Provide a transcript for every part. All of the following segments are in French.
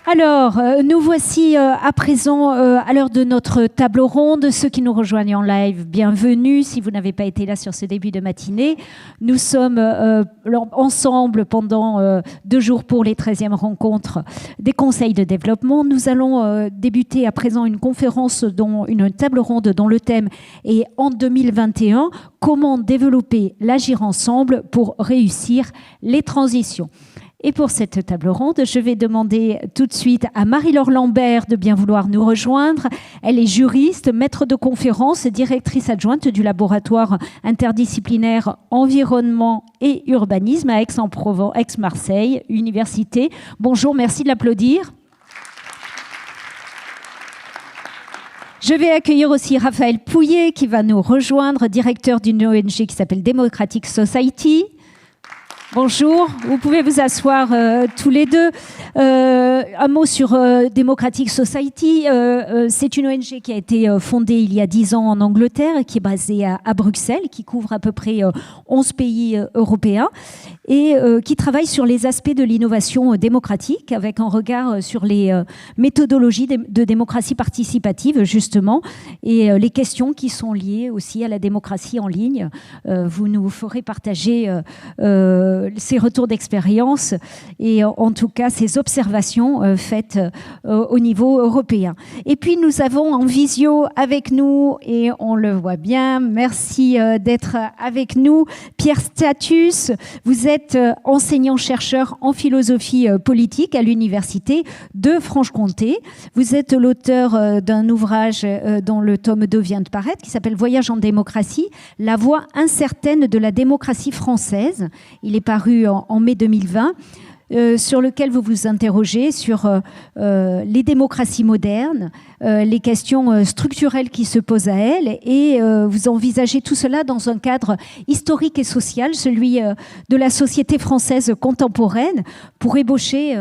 Alors, nous voici à présent à l'heure de notre table ronde. Ceux qui nous rejoignent en live, bienvenue. Si vous n'avez pas été là sur ce début de matinée, nous sommes ensemble pendant 2 jours pour les 13e rencontres des conseils de développement. Nous allons débuter à présent une conférence, une table ronde dont le thème est en 2021, comment développer l'agir ensemble pour réussir les transitions. Et pour cette table ronde, je vais demander tout de suite à Marie-Laure Lambert de bien vouloir nous rejoindre. Elle est juriste, maître de conférence, directrice adjointe du laboratoire interdisciplinaire environnement et urbanisme à Aix-en-Provence, Aix-Marseille, Université. Bonjour, merci de l'applaudir. Je vais accueillir aussi Raphaël Pouillet qui va nous rejoindre, directeur d'une ONG qui s'appelle Democratic Society. Bonjour, vous pouvez vous asseoir tous les deux. Un mot sur Democratic Society. C'est une ONG qui a été fondée il y a 10 ans en Angleterre, qui est basée à Bruxelles, qui couvre à peu près 11 pays européens et qui travaille sur les aspects de l'innovation démocratique avec un regard sur les méthodologies de démocratie participative, justement, et les questions qui sont liées aussi à la démocratie en ligne. Vous nous ferez partager ces retours d'expérience et en tout cas ces observations faites au niveau européen. Et puis nous avons en visio avec nous, et on le voit bien, merci d'être avec nous, Pierre Status. Vous êtes enseignant-chercheur en philosophie politique à l'Université de Franche-Comté. Vous êtes l'auteur d'un ouvrage dont le tome 2 vient de paraître, qui s'appelle « Voyage en démocratie, la voie incertaine de la démocratie française ». Il est paru en mai 2020, sur lequel vous vous interrogez sur les démocraties modernes, les questions structurelles qui se posent à elles, et vous envisagez tout cela dans un cadre historique et social, celui de la société française contemporaine, pour ébaucher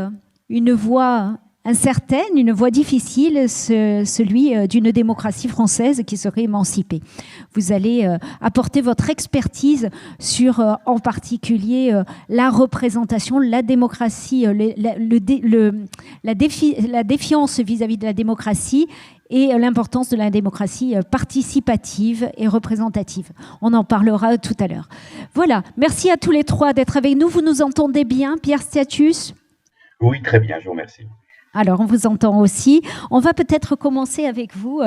une voie incertaine, une voie difficile, celui d'une démocratie française qui serait émancipée. Vous allez apporter votre expertise sur, en particulier, la représentation, la démocratie, la défiance vis-à-vis de la démocratie et l'importance de la démocratie participative et représentative. On en parlera tout à l'heure. Voilà, merci à tous les trois d'être avec nous. Vous nous entendez bien, Pierre Status ? Oui, très bien, je vous remercie. Alors, on vous entend aussi. On va peut-être commencer avec vous,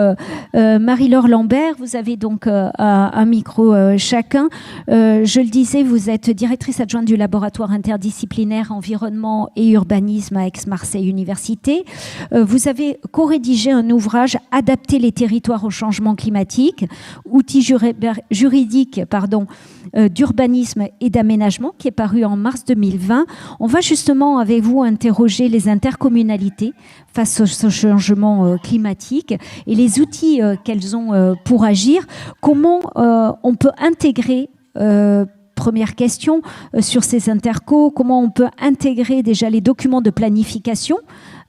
Marie-Laure Lambert. Vous avez donc un micro chacun. Je le disais, vous êtes directrice adjointe du laboratoire interdisciplinaire environnement et urbanisme à Aix-Marseille Université. Vous avez co-rédigé un ouvrage « Adapter les territoires au changement climatique », outils juridiques d'urbanisme et d'aménagement, qui est paru en mars 2020. On va justement avec vous interroger les intercommunalités face au changement climatique et les outils qu'elles ont pour agir. Comment on peut intégrer, première question, sur ces intercos, comment on peut intégrer déjà les documents de planification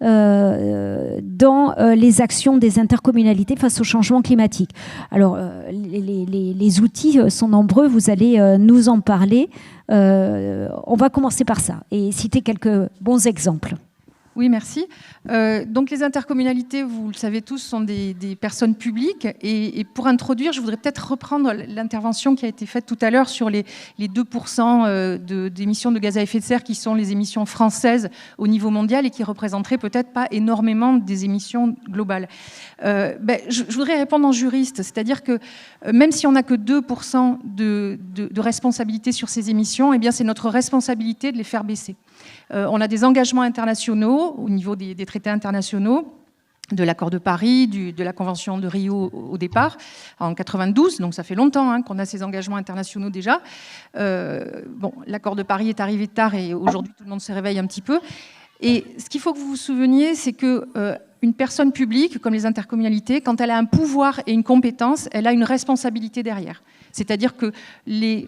dans les actions des intercommunalités face au changement climatique. Alors, les outils sont nombreux, vous allez nous en parler. On va commencer par ça et citer quelques bons exemples. Oui, merci. Donc les intercommunalités, vous le savez tous, sont des personnes publiques. Et pour introduire, je voudrais peut-être reprendre l'intervention qui a été faite tout à l'heure sur les 2% d'émissions de gaz à effet de serre qui sont les émissions françaises au niveau mondial et qui représenteraient peut-être pas énormément des émissions globales. Je voudrais répondre en juriste, c'est-à-dire que même si on n'a que 2% de responsabilité sur ces émissions, eh bien c'est notre responsabilité de les faire baisser. On a des engagements internationaux au niveau des traités internationaux, de l'accord de Paris, de la convention de Rio au départ, en 92, donc ça fait longtemps qu'on a ces engagements internationaux déjà. L'accord de Paris est arrivé tard et aujourd'hui tout le monde se réveille un petit peu. Et ce qu'il faut que vous vous souveniez, c'est qu'une personne publique, comme les intercommunalités, quand elle a un pouvoir et une compétence, elle a une responsabilité derrière. C'est-à-dire que les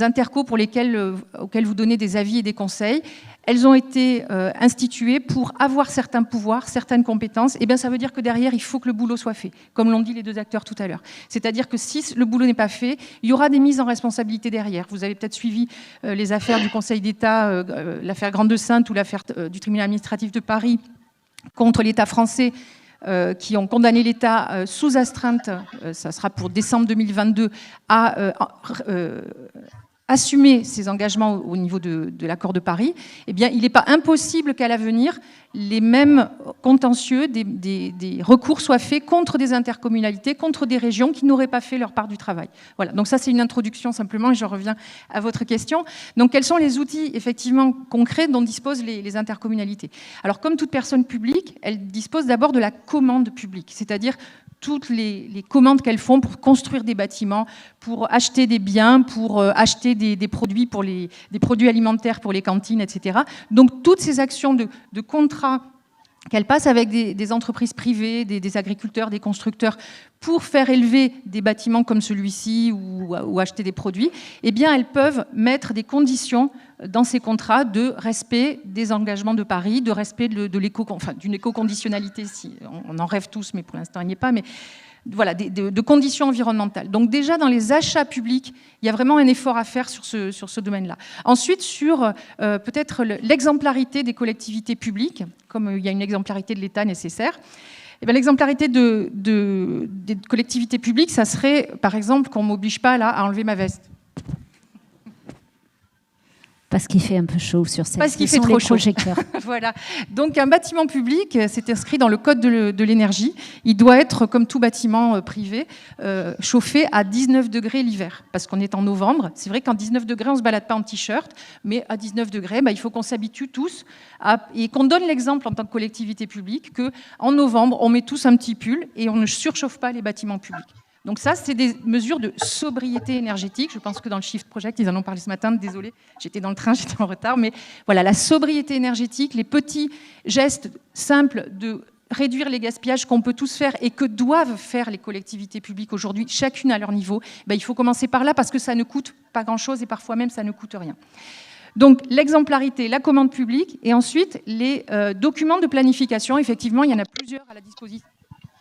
intercos auxquels vous donnez des avis et des conseils, elles ont été instituées pour avoir certains pouvoirs, certaines compétences. Et bien, ça veut dire que derrière, il faut que le boulot soit fait, comme l'ont dit les deux acteurs tout à l'heure. C'est-à-dire que si le boulot n'est pas fait, il y aura des mises en responsabilité derrière. Vous avez peut-être suivi les affaires du Conseil d'État, l'affaire Grande-Sainte ou l'affaire du tribunal administratif de Paris, contre l'État français, qui ont condamné l'État sous astreinte, ça sera pour décembre 2022, à assumer ses engagements au niveau de l'accord de Paris, eh bien, il n'est pas impossible qu'à l'avenir, les mêmes contentieux, des recours soient faits contre des intercommunalités, contre des régions qui n'auraient pas fait leur part du travail. Voilà, donc ça c'est une introduction simplement, et je reviens à votre question. Donc quels sont les outils effectivement concrets dont disposent les intercommunalités? Alors comme toute personne publique, elles disposent d'abord de la commande publique, c'est-à-dire toutes les commandes qu'elles font pour construire des bâtiments, pour acheter des biens, pour acheter des produits, des produits alimentaires pour les cantines, etc. Donc toutes ces actions de contrat qu'elles passent avec des entreprises privées, des agriculteurs, des constructeurs, pour faire élever des bâtiments comme celui-ci ou acheter des produits, eh bien elles peuvent mettre des conditions dans ces contrats de respect des engagements de Paris, de respect d'une éco-conditionnalité, si on en rêve tous, mais pour l'instant il n'y est pas, mais voilà, de conditions environnementales. Donc déjà dans les achats publics, il y a vraiment un effort à faire sur ce domaine-là. Ensuite, sur peut-être l'exemplarité des collectivités publiques, comme il y a une exemplarité de l'État nécessaire, eh bien, l'exemplarité des collectivités publiques, ça serait, par exemple, qu'on ne m'oblige pas là à enlever ma veste. Parce qu'il fait un peu chaud sur cette. Parce qu'il fait trop chaud. Projecteurs. Voilà. Donc un bâtiment public, c'est inscrit dans le code de l'énergie. Il doit être, comme tout bâtiment privé, chauffé à 19 degrés l'hiver. Parce qu'on est en novembre. C'est vrai qu'en 19 degrés, on ne se balade pas en t-shirt, mais à 19 degrés, il faut qu'on s'habitue tous et qu'on donne l'exemple en tant que collectivité publique qu'en novembre, on met tous un petit pull et on ne surchauffe pas les bâtiments publics. Donc ça, c'est des mesures de sobriété énergétique. Je pense que dans le Shift Project, ils en ont parlé ce matin. Désolée, j'étais dans le train, j'étais en retard. Mais voilà, la sobriété énergétique, les petits gestes simples de réduire les gaspillages qu'on peut tous faire et que doivent faire les collectivités publiques aujourd'hui, chacune à leur niveau, il faut commencer par là parce que ça ne coûte pas grand-chose et parfois même ça ne coûte rien. Donc l'exemplarité, la commande publique et ensuite les documents de planification. Effectivement, il y en a plusieurs à la disposition.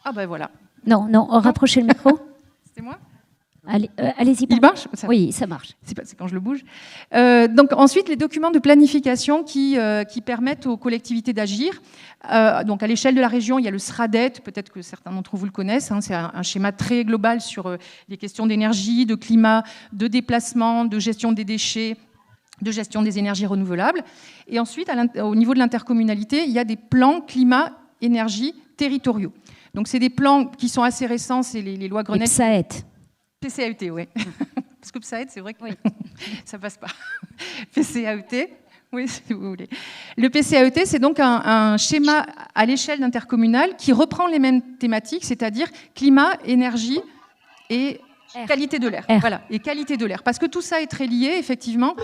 Ah ben voilà. Non, rapprochez le micro. C'était moi ? Allez-y. Il marche ? Oui, ça marche. C'est quand je le bouge. Donc ensuite, les documents de planification qui permettent aux collectivités d'agir. Donc à l'échelle de la région, il y a le SRADET, peut-être que certains d'entre vous le connaissent. C'est un schéma très global sur les questions d'énergie, de climat, de déplacement, de gestion des déchets, de gestion des énergies renouvelables. Et ensuite, au niveau de l'intercommunalité, il y a des plans climat-énergie territoriaux. Donc, c'est des plans qui sont assez récents, c'est les lois Grenelle. PCAET. PCAET, oui. Parce que PCAET, c'est vrai que oui. Ça passe pas. PCAET, oui, si vous voulez. Le PCAET, c'est donc un schéma à l'échelle d'intercommunale qui reprend les mêmes thématiques, c'est-à-dire climat, énergie et qualité de l'air. Voilà, et qualité de l'air. Parce que tout ça est très lié, effectivement.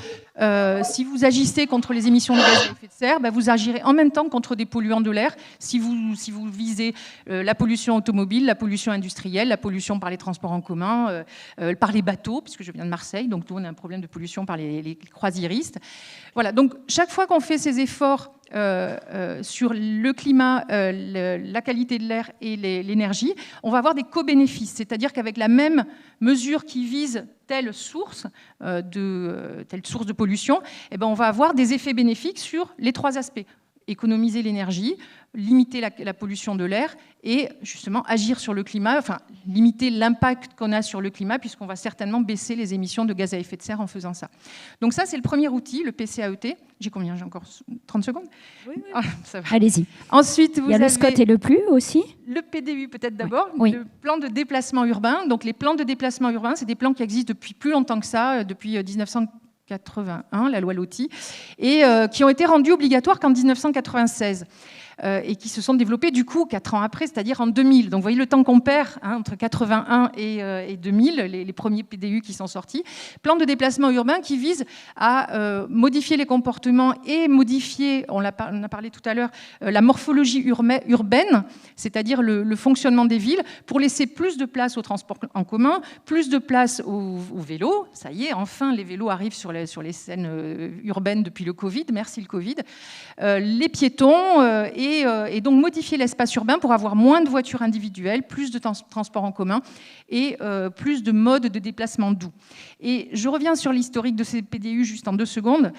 Si vous agissez contre les émissions de gaz à effet de serre, vous agirez en même temps contre des polluants de l'air. Si vous visez la pollution automobile, la pollution industrielle, la pollution par les transports en commun, par les bateaux, puisque je viens de Marseille, donc nous on a un problème de pollution par les croisiéristes. Voilà, donc chaque fois qu'on fait ces efforts sur le climat, la qualité de l'air et l'énergie, on va avoir des co-bénéfices, c'est-à-dire qu'avec la même mesure qui vise telle source de pollution, on va avoir des effets bénéfiques sur les trois aspects. Économiser l'énergie, limiter la pollution de l'air et justement agir sur le climat, enfin limiter l'impact qu'on a sur le climat puisqu'on va certainement baisser les émissions de gaz à effet de serre en faisant ça. Donc ça, c'est le premier outil, le PCAET. J'ai combien ? J'ai encore 30 secondes ? Oui. Ah, ça va. Allez-y. Ensuite, vous avez le SCOT et le PLU aussi. Le PDU peut-être d'abord, oui. Le plan de déplacement urbain. Donc les plans de déplacement urbain, c'est des plans qui existent depuis plus longtemps que ça, depuis 1981, la loi Loti, et qui ont été rendus obligatoires qu'en 1996. Et qui se sont développés du coup 4 ans après, c'est-à-dire en 2000. Donc vous voyez le temps qu'on perd entre 81 et 2000, les premiers PDU qui sont sortis. Plan de déplacement urbain qui vise à modifier les comportements et modifier, on a parlé tout à l'heure, la morphologie urbaine, c'est-à-dire le fonctionnement des villes, pour laisser plus de place au transport en commun, plus de place aux vélos. Ça y est, enfin les vélos arrivent sur les scènes urbaines depuis le Covid, merci le Covid. Les piétons et donc modifier l'espace urbain pour avoir moins de voitures individuelles, plus de transports en commun et plus de modes de déplacement doux. Et je reviens sur l'historique de ces PDU juste en 2 secondes.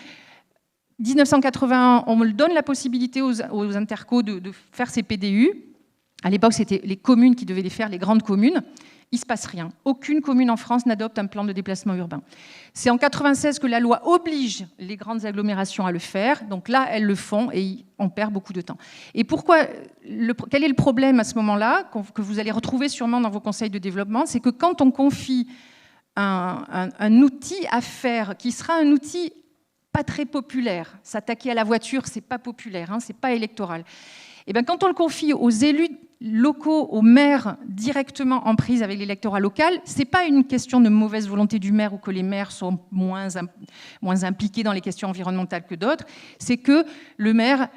1981, on me donne la possibilité aux intercos de faire ces PDU. À l'époque, c'était les communes qui devaient les faire, les grandes communes. Il ne se passe rien. Aucune commune en France n'adopte un plan de déplacement urbain. C'est en 1996 que la loi oblige les grandes agglomérations à le faire. Donc là, elles le font et on perd beaucoup de temps. Et pourquoi quel est le problème à ce moment-là, que vous allez retrouver sûrement dans vos conseils de développement? C'est que quand on confie un outil à faire, qui sera un outil pas très populaire, s'attaquer à la voiture, c'est pas populaire, hein, c'est pas électoral. Et bien, quand on le confie aux élus locaux, aux maires directement en prise avec l'électorat local, ce n'est pas une question de mauvaise volonté du maire ou que les maires sont moins impliqués dans les questions environnementales que d'autres, c'est que le maire,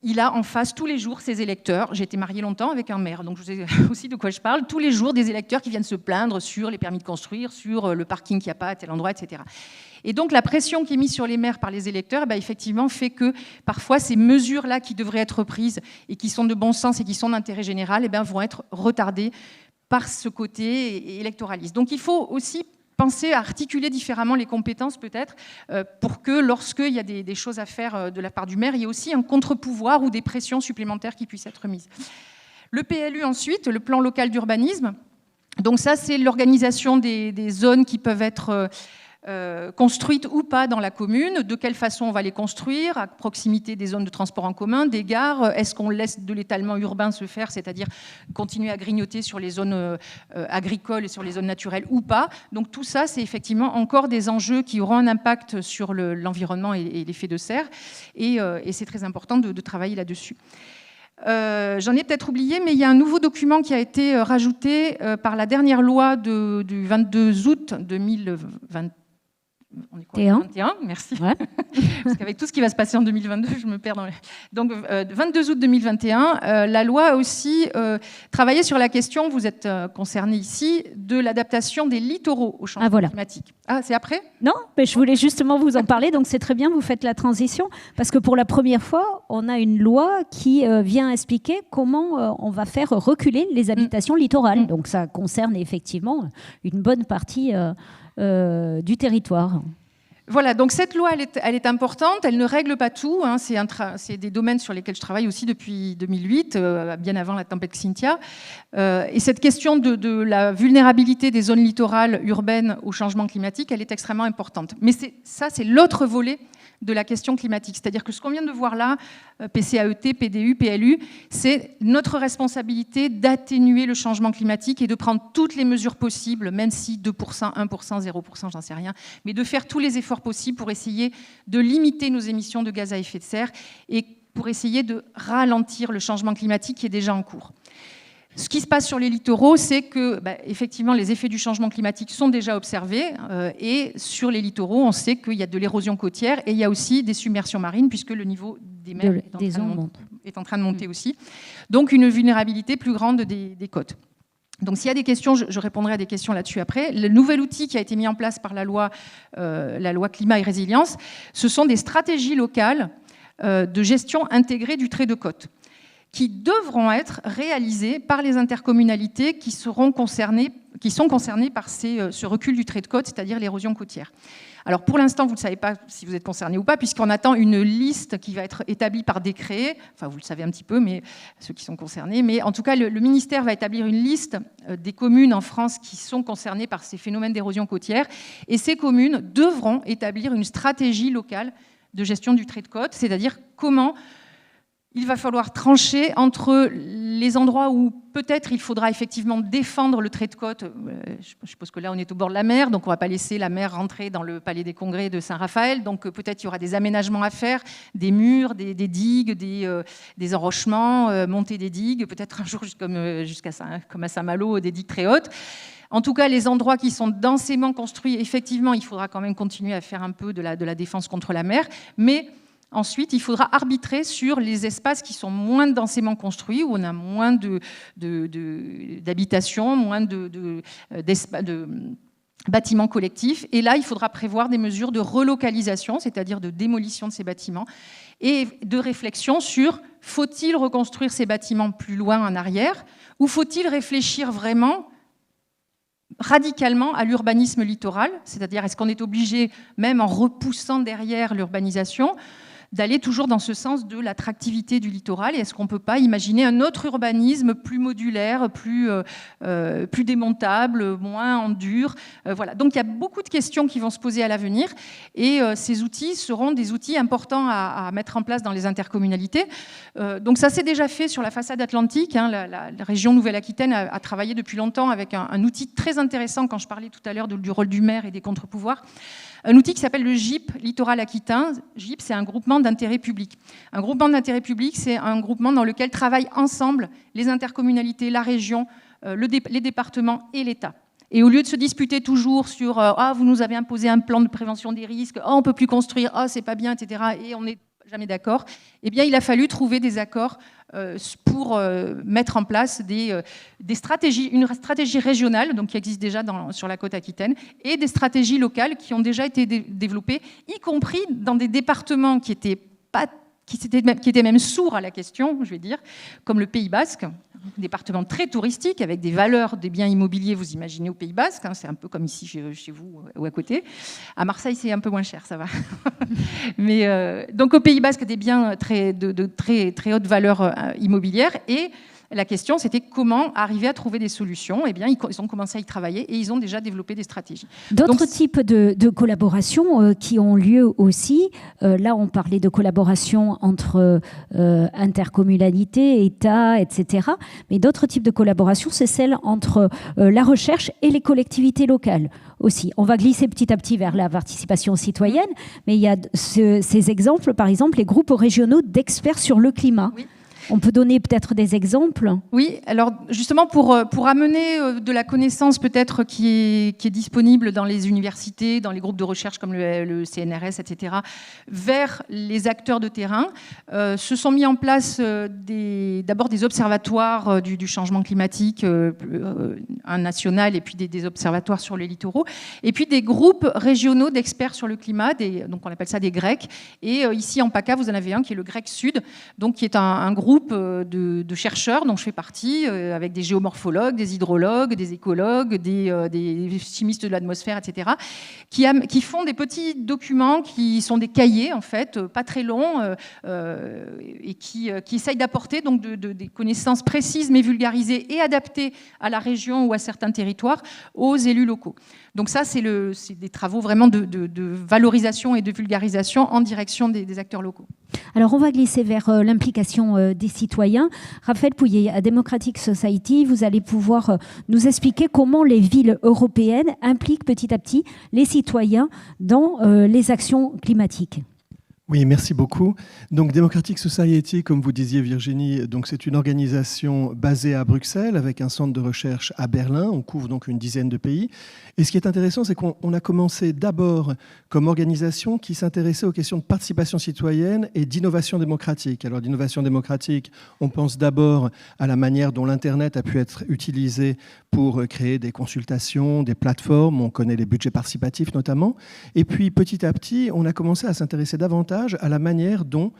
il a en face tous les jours ses électeurs. J'ai été mariée longtemps avec un maire, donc je sais aussi de quoi je parle. Tous les jours, des électeurs qui viennent se plaindre sur les permis de construire, sur le parking qu'il n'y a pas à tel endroit, etc. Et donc la pression qui est mise sur les maires par les électeurs, effectivement, fait que parfois ces mesures-là qui devraient être prises et qui sont de bon sens et qui sont d'intérêt général, vont être retardées par ce côté électoraliste. Donc il faut aussi penser à articuler différemment les compétences peut-être pour que lorsqu'il y a des choses à faire de la part du maire, il y ait aussi un contre-pouvoir ou des pressions supplémentaires qui puissent être mises. Le PLU ensuite, le plan local d'urbanisme. Donc ça, c'est l'organisation des zones qui peuvent être construites ou pas dans la commune, de quelle façon on va les construire, à proximité des zones de transport en commun, des gares, est-ce qu'on laisse de l'étalement urbain se faire, c'est-à-dire continuer à grignoter sur les zones agricoles et sur les zones naturelles ou pas. Donc tout ça, c'est effectivement encore des enjeux qui auront un impact sur l'environnement et l'effet de serre, et c'est très important de travailler là-dessus. J'en ai peut-être oublié, mais il y a un nouveau document qui a été rajouté par la dernière loi du 22 août 2021. On est quoi, 21, merci. Ouais. Parce qu'avec tout ce qui va se passer en 2022, je me perds dans les... Donc, 22 août 2021, la loi a aussi travaillé sur la question, vous êtes concernés ici, de l'adaptation des littoraux au changement climatique. Ah, c'est après ? Non, mais je voulais justement vous en parler, donc c'est très bien, vous faites la transition, parce que pour la première fois, on a une loi qui vient expliquer comment on va faire reculer les habitations littorales. Donc ça concerne effectivement une bonne partie du territoire. Voilà, donc cette loi, elle est importante, elle ne règle pas tout, hein, c'est des domaines sur lesquels je travaille aussi depuis 2008, bien avant la tempête Xynthia. Et cette question de la vulnérabilité des zones littorales urbaines au changement climatique, elle est extrêmement importante. Mais c'est l'autre volet de la question climatique. C'est-à-dire que ce qu'on vient de voir là, PCAET, PDU, PLU, c'est notre responsabilité d'atténuer le changement climatique et de prendre toutes les mesures possibles, même si 2%, 1%, 0%, j'en sais rien, mais de faire tous les efforts possibles pour essayer de limiter nos émissions de gaz à effet de serre et pour essayer de ralentir le changement climatique qui est déjà en cours. Ce qui se passe sur les littoraux, c'est que, effectivement, les effets du changement climatique sont déjà observés. Et sur les littoraux, on sait qu'il y a de l'érosion côtière et il y a aussi des submersions marines, puisque le niveau des mers est en train de monter aussi. Donc, une vulnérabilité plus grande des côtes. Donc, s'il y a des questions, je répondrai à des questions là-dessus après. Le nouvel outil qui a été mis en place par la loi Climat et Résilience, ce sont des stratégies locales de gestion intégrée du trait de côte, qui devront être réalisées par les intercommunalités qui sont concernées par ce recul du trait de côte, c'est-à-dire l'érosion côtière. Alors pour l'instant, vous ne savez pas si vous êtes concerné ou pas, puisqu'on attend une liste qui va être établie par décret, enfin vous le savez un petit peu, mais ceux qui sont concernés, mais en tout cas le ministère va établir une liste des communes en France qui sont concernées par ces phénomènes d'érosion côtière, et ces communes devront établir une stratégie locale de gestion du trait de côte, c'est-à-dire comment il va falloir trancher entre les endroits où peut-être il faudra effectivement défendre le trait de côte. Je suppose que là, on est au bord de la mer, donc on ne va pas laisser la mer rentrer dans le palais des congrès de Saint-Raphaël. Donc peut-être il y aura des aménagements à faire, des murs, des digues, des enrochements, monter des digues, peut-être un jour comme à Saint-Malo, des digues très hautes. En tout cas, les endroits qui sont densément construits, effectivement, il faudra quand même continuer à faire un peu de la défense contre la mer, mais ensuite, il faudra arbitrer sur les espaces qui sont moins densément construits, où on a moins d'habitations, moins de bâtiments collectifs. Et là, il faudra prévoir des mesures de relocalisation, c'est-à-dire de démolition de ces bâtiments, et de réflexion sur faut-il reconstruire ces bâtiments plus loin en arrière, ou faut-il réfléchir vraiment radicalement à l'urbanisme littoral, c'est-à-dire est-ce qu'on est obligé, même en repoussant derrière l'urbanisation, d'aller toujours dans ce sens de l'attractivité du littoral, et est-ce qu'on ne peut pas imaginer un autre urbanisme plus modulaire, plus démontable, moins en dur, voilà. Donc il y a beaucoup de questions qui vont se poser à l'avenir, et ces outils seront des outils importants à mettre en place dans les intercommunalités. Donc ça s'est déjà fait sur la façade atlantique, hein, la région Nouvelle-Aquitaine a travaillé depuis longtemps avec un outil très intéressant, quand je parlais tout à l'heure du rôle du maire et des contre-pouvoirs, un outil qui s'appelle le GIP, Littoral Aquitain. GIP, c'est un groupement d'intérêt public. Un groupement d'intérêt public, c'est un groupement dans lequel travaillent ensemble les intercommunalités, la région, les départements et l'État. Et au lieu de se disputer toujours sur « Ah, vous nous avez imposé un plan de prévention des risques, oh, on ne peut plus construire, oh, c'est pas bien, etc. » et on n'est jamais d'accord, eh bien, il a fallu trouver des accords pour mettre en place des stratégies, une stratégie régionale, donc qui existe déjà sur la côte aquitaine, et des stratégies locales qui ont déjà été développées, y compris dans des départements qui étaient même sourds à la question, je vais dire, comme le Pays Basque, un département très touristique, avec des valeurs des biens immobiliers, vous imaginez, au Pays Basque, hein, c'est un peu comme ici chez vous ou à côté. À Marseille, c'est un peu moins cher, ça va. Mais, donc au Pays Basque, des biens de très haute valeur immobilière, et la question, c'était comment arriver à trouver des solutions. Eh bien, ils ont commencé à y travailler et ils ont déjà développé des stratégies. D'autres types de collaborations qui ont lieu aussi. Là, on parlait de collaboration entre intercommunalités, États, etc. Mais d'autres types de collaborations, c'est celle entre la recherche et les collectivités locales aussi. On va glisser petit à petit vers la participation citoyenne, mais il y a ces exemples, par exemple, les groupes régionaux d'experts sur le climat. Oui. On peut donner peut-être des exemples? Oui, alors justement pour amener de la connaissance peut-être qui est disponible dans les universités, dans les groupes de recherche comme le CNRS, etc., vers les acteurs de terrain, se sont mis en place d'abord des observatoires du changement climatique, un national et puis des observatoires sur les littoraux, et puis des groupes régionaux d'experts sur le climat, donc on appelle ça des GREC, et ici en PACA, vous en avez un qui est le GREC Sud, donc qui est un groupe de chercheurs dont je fais partie, avec des géomorphologues, des hydrologues, des écologues, des chimistes de l'atmosphère, etc., qui font des petits documents qui sont des cahiers, en fait, pas très longs, et qui essayent d'apporter donc des connaissances précises mais vulgarisées et adaptées à la région ou à certains territoires aux élus locaux. Donc ça, c'est des travaux vraiment de valorisation et de vulgarisation en direction des acteurs locaux. Alors, on va glisser vers l'implication des citoyens. Raphaël Pouillet, à Democratic Society, vous allez pouvoir nous expliquer comment les villes européennes impliquent petit à petit les citoyens dans les actions climatiques. Oui, merci beaucoup. Donc, Democratic Society, comme vous disiez Virginie, donc c'est une organisation basée à Bruxelles avec un centre de recherche à Berlin. On couvre donc une dizaine de pays. Et ce qui est intéressant, c'est qu'on a commencé d'abord comme organisation qui s'intéressait aux questions de participation citoyenne et d'innovation démocratique. Alors, d'innovation démocratique, on pense d'abord à la manière dont l'Internet a pu être utilisé pour créer des consultations, des plateformes. On connaît les budgets participatifs notamment. Et puis, petit à petit, on a commencé à s'intéresser davantage à la manière dont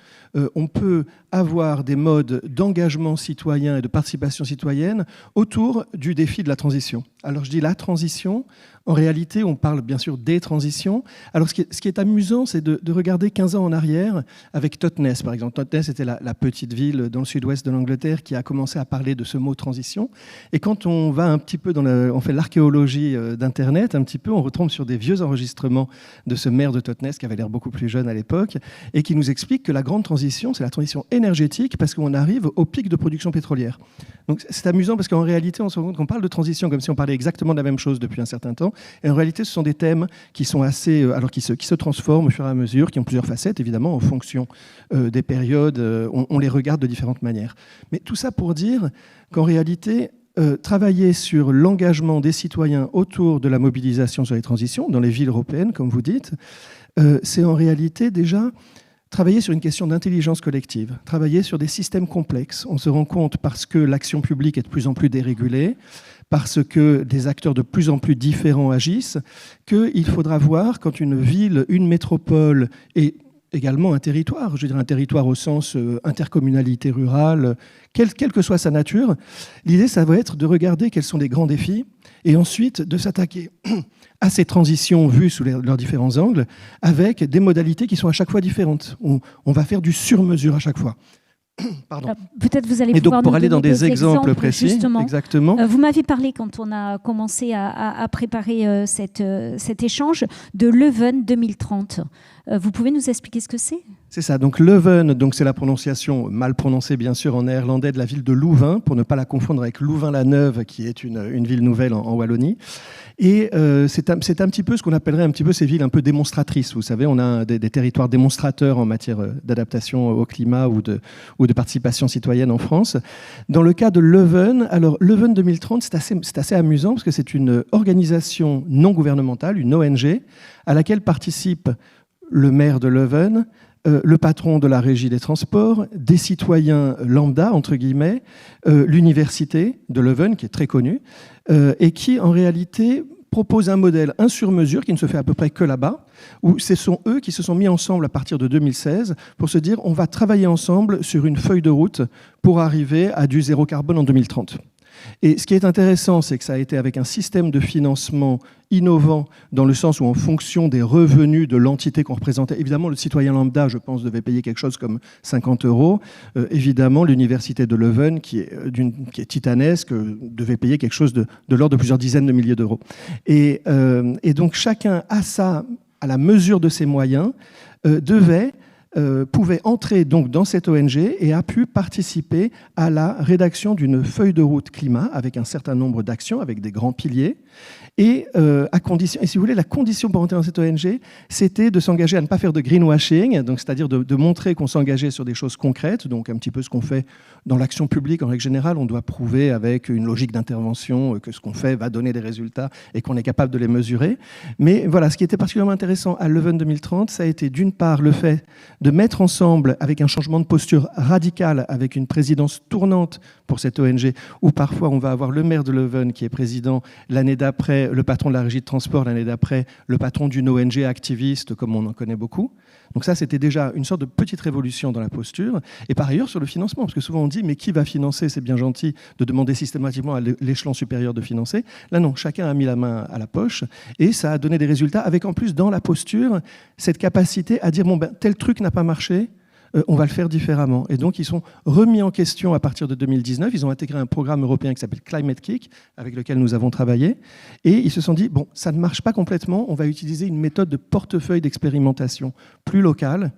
on peut avoir des modes d'engagement citoyen et de participation citoyenne autour du défi de la transition. Alors je dis la transition, en réalité on parle bien sûr des transitions. Alors ce qui est amusant, c'est de regarder 15 ans en arrière avec Totnes par exemple. Totnes était la petite ville dans le sud-ouest de l'Angleterre qui a commencé à parler de ce mot transition. Et quand on va un petit peu on fait l'archéologie d'Internet, un petit peu, on retombe sur des vieux enregistrements de ce maire de Totnes qui avait l'air beaucoup plus jeune à l'époque et qui nous explique que la grande transition, c'est la transition énergétique parce qu'on arrive au pic de production pétrolière. Donc c'est amusant parce qu'en réalité, on se rend compte qu'on parle de transition comme si on parlait exactement de la même chose depuis un certain temps. Et en réalité, ce sont des thèmes qui sont assez, alors qui se transforment au fur et à mesure, qui ont plusieurs facettes, évidemment, en fonction des périodes. On les regarde de différentes manières. Mais tout ça pour dire qu'en réalité, travailler sur l'engagement des citoyens autour de la mobilisation sur les transitions, dans les villes européennes, comme vous dites, c'est en réalité déjà travailler sur une question d'intelligence collective, travailler sur des systèmes complexes. On se rend compte parce que l'action publique est de plus en plus dérégulée, parce que des acteurs de plus en plus différents agissent, qu'il faudra voir quand une ville, une métropole et également un territoire, je veux dire un territoire au sens intercommunalité rurale, quelle que soit sa nature. L'idée, ça va être de regarder quels sont les grands défis et ensuite de s'attaquer à ces transitions vues sous leurs différents angles avec des modalités qui sont à chaque fois différentes. On va faire du sur-mesure à chaque fois. Pardon. Peut-être vous allez et pouvoir donc pour nous aller dans donner des exemples précis, justement. exactement. Vous m'avez parlé quand on a commencé à préparer cet échange de Leuven 2030. Vous pouvez nous expliquer ce que c'est ? C'est ça. Donc Leuven, donc c'est la prononciation mal prononcée bien sûr en néerlandais de la ville de Louvain, pour ne pas la confondre avec Louvain-la-Neuve, qui est une ville nouvelle en Wallonie. Et c'est un petit peu ce qu'on appellerait un petit peu ces villes un peu démonstratrices. Vous savez, on a des territoires démonstrateurs en matière d'adaptation au climat ou de participation citoyenne en France. Dans le cas de Leuven, alors Leuven 2030, c'est assez amusant parce que c'est une organisation non gouvernementale, une ONG, à laquelle participent le maire de Leuven, le patron de la régie des transports, des citoyens lambda, entre guillemets, l'université de Leuven, qui est très connue, et qui, en réalité, propose un modèle, un sur-mesure, qui ne se fait à peu près que là-bas, où ce sont eux qui se sont mis ensemble à partir de 2016 pour se dire on va travailler ensemble sur une feuille de route pour arriver à du zéro carbone en 2030. Et ce qui est intéressant, c'est que ça a été avec un système de financement innovant, dans le sens où en fonction des revenus de l'entité qu'on représentait, évidemment le citoyen lambda, je pense, devait payer quelque chose comme 50 €. Évidemment, l'université de Leuven, qui est titanesque, devait payer quelque chose de l'ordre de plusieurs dizaines de milliers d'euros. Et donc chacun à la mesure de ses moyens, pouvait entrer donc dans cette ONG et a pu participer à la rédaction d'une feuille de route climat avec un certain nombre d'actions, avec des grands piliers. Et si vous voulez, la condition pour entrer dans cette ONG, c'était de s'engager à ne pas faire de greenwashing, donc c'est-à-dire de montrer qu'on s'engageait sur des choses concrètes, donc un petit peu ce qu'on fait dans l'action publique en règle générale. On doit prouver avec une logique d'intervention que ce qu'on fait va donner des résultats et qu'on est capable de les mesurer. Mais voilà, ce qui était particulièrement intéressant à Leuven 2030, ça a été d'une part le fait de mettre ensemble, avec un changement de posture radical, avec une présidence tournante pour cette ONG, où parfois on va avoir le maire de Leuven qui est président, l'année d'après le patron de la régie de transport, l'année d'après le patron d'une ONG activiste, comme on en connaît beaucoup. Donc ça, c'était déjà une sorte de petite révolution dans la posture. Et par ailleurs, sur le financement, parce que souvent on dit, mais qui va financer ? C'est bien gentil de demander systématiquement à l'échelon supérieur de financer. Là non, chacun a mis la main à la poche et ça a donné des résultats, avec en plus dans la posture, cette capacité à dire, bon, tel truc n'a pas marché, on va le faire différemment. Et donc, ils sont remis en question à partir de 2019. Ils ont intégré un programme européen qui s'appelle Climate Kick, avec lequel nous avons travaillé. Et ils se sont dit, bon, ça ne marche pas complètement, on va utiliser une méthode de portefeuille d'expérimentation plus locale.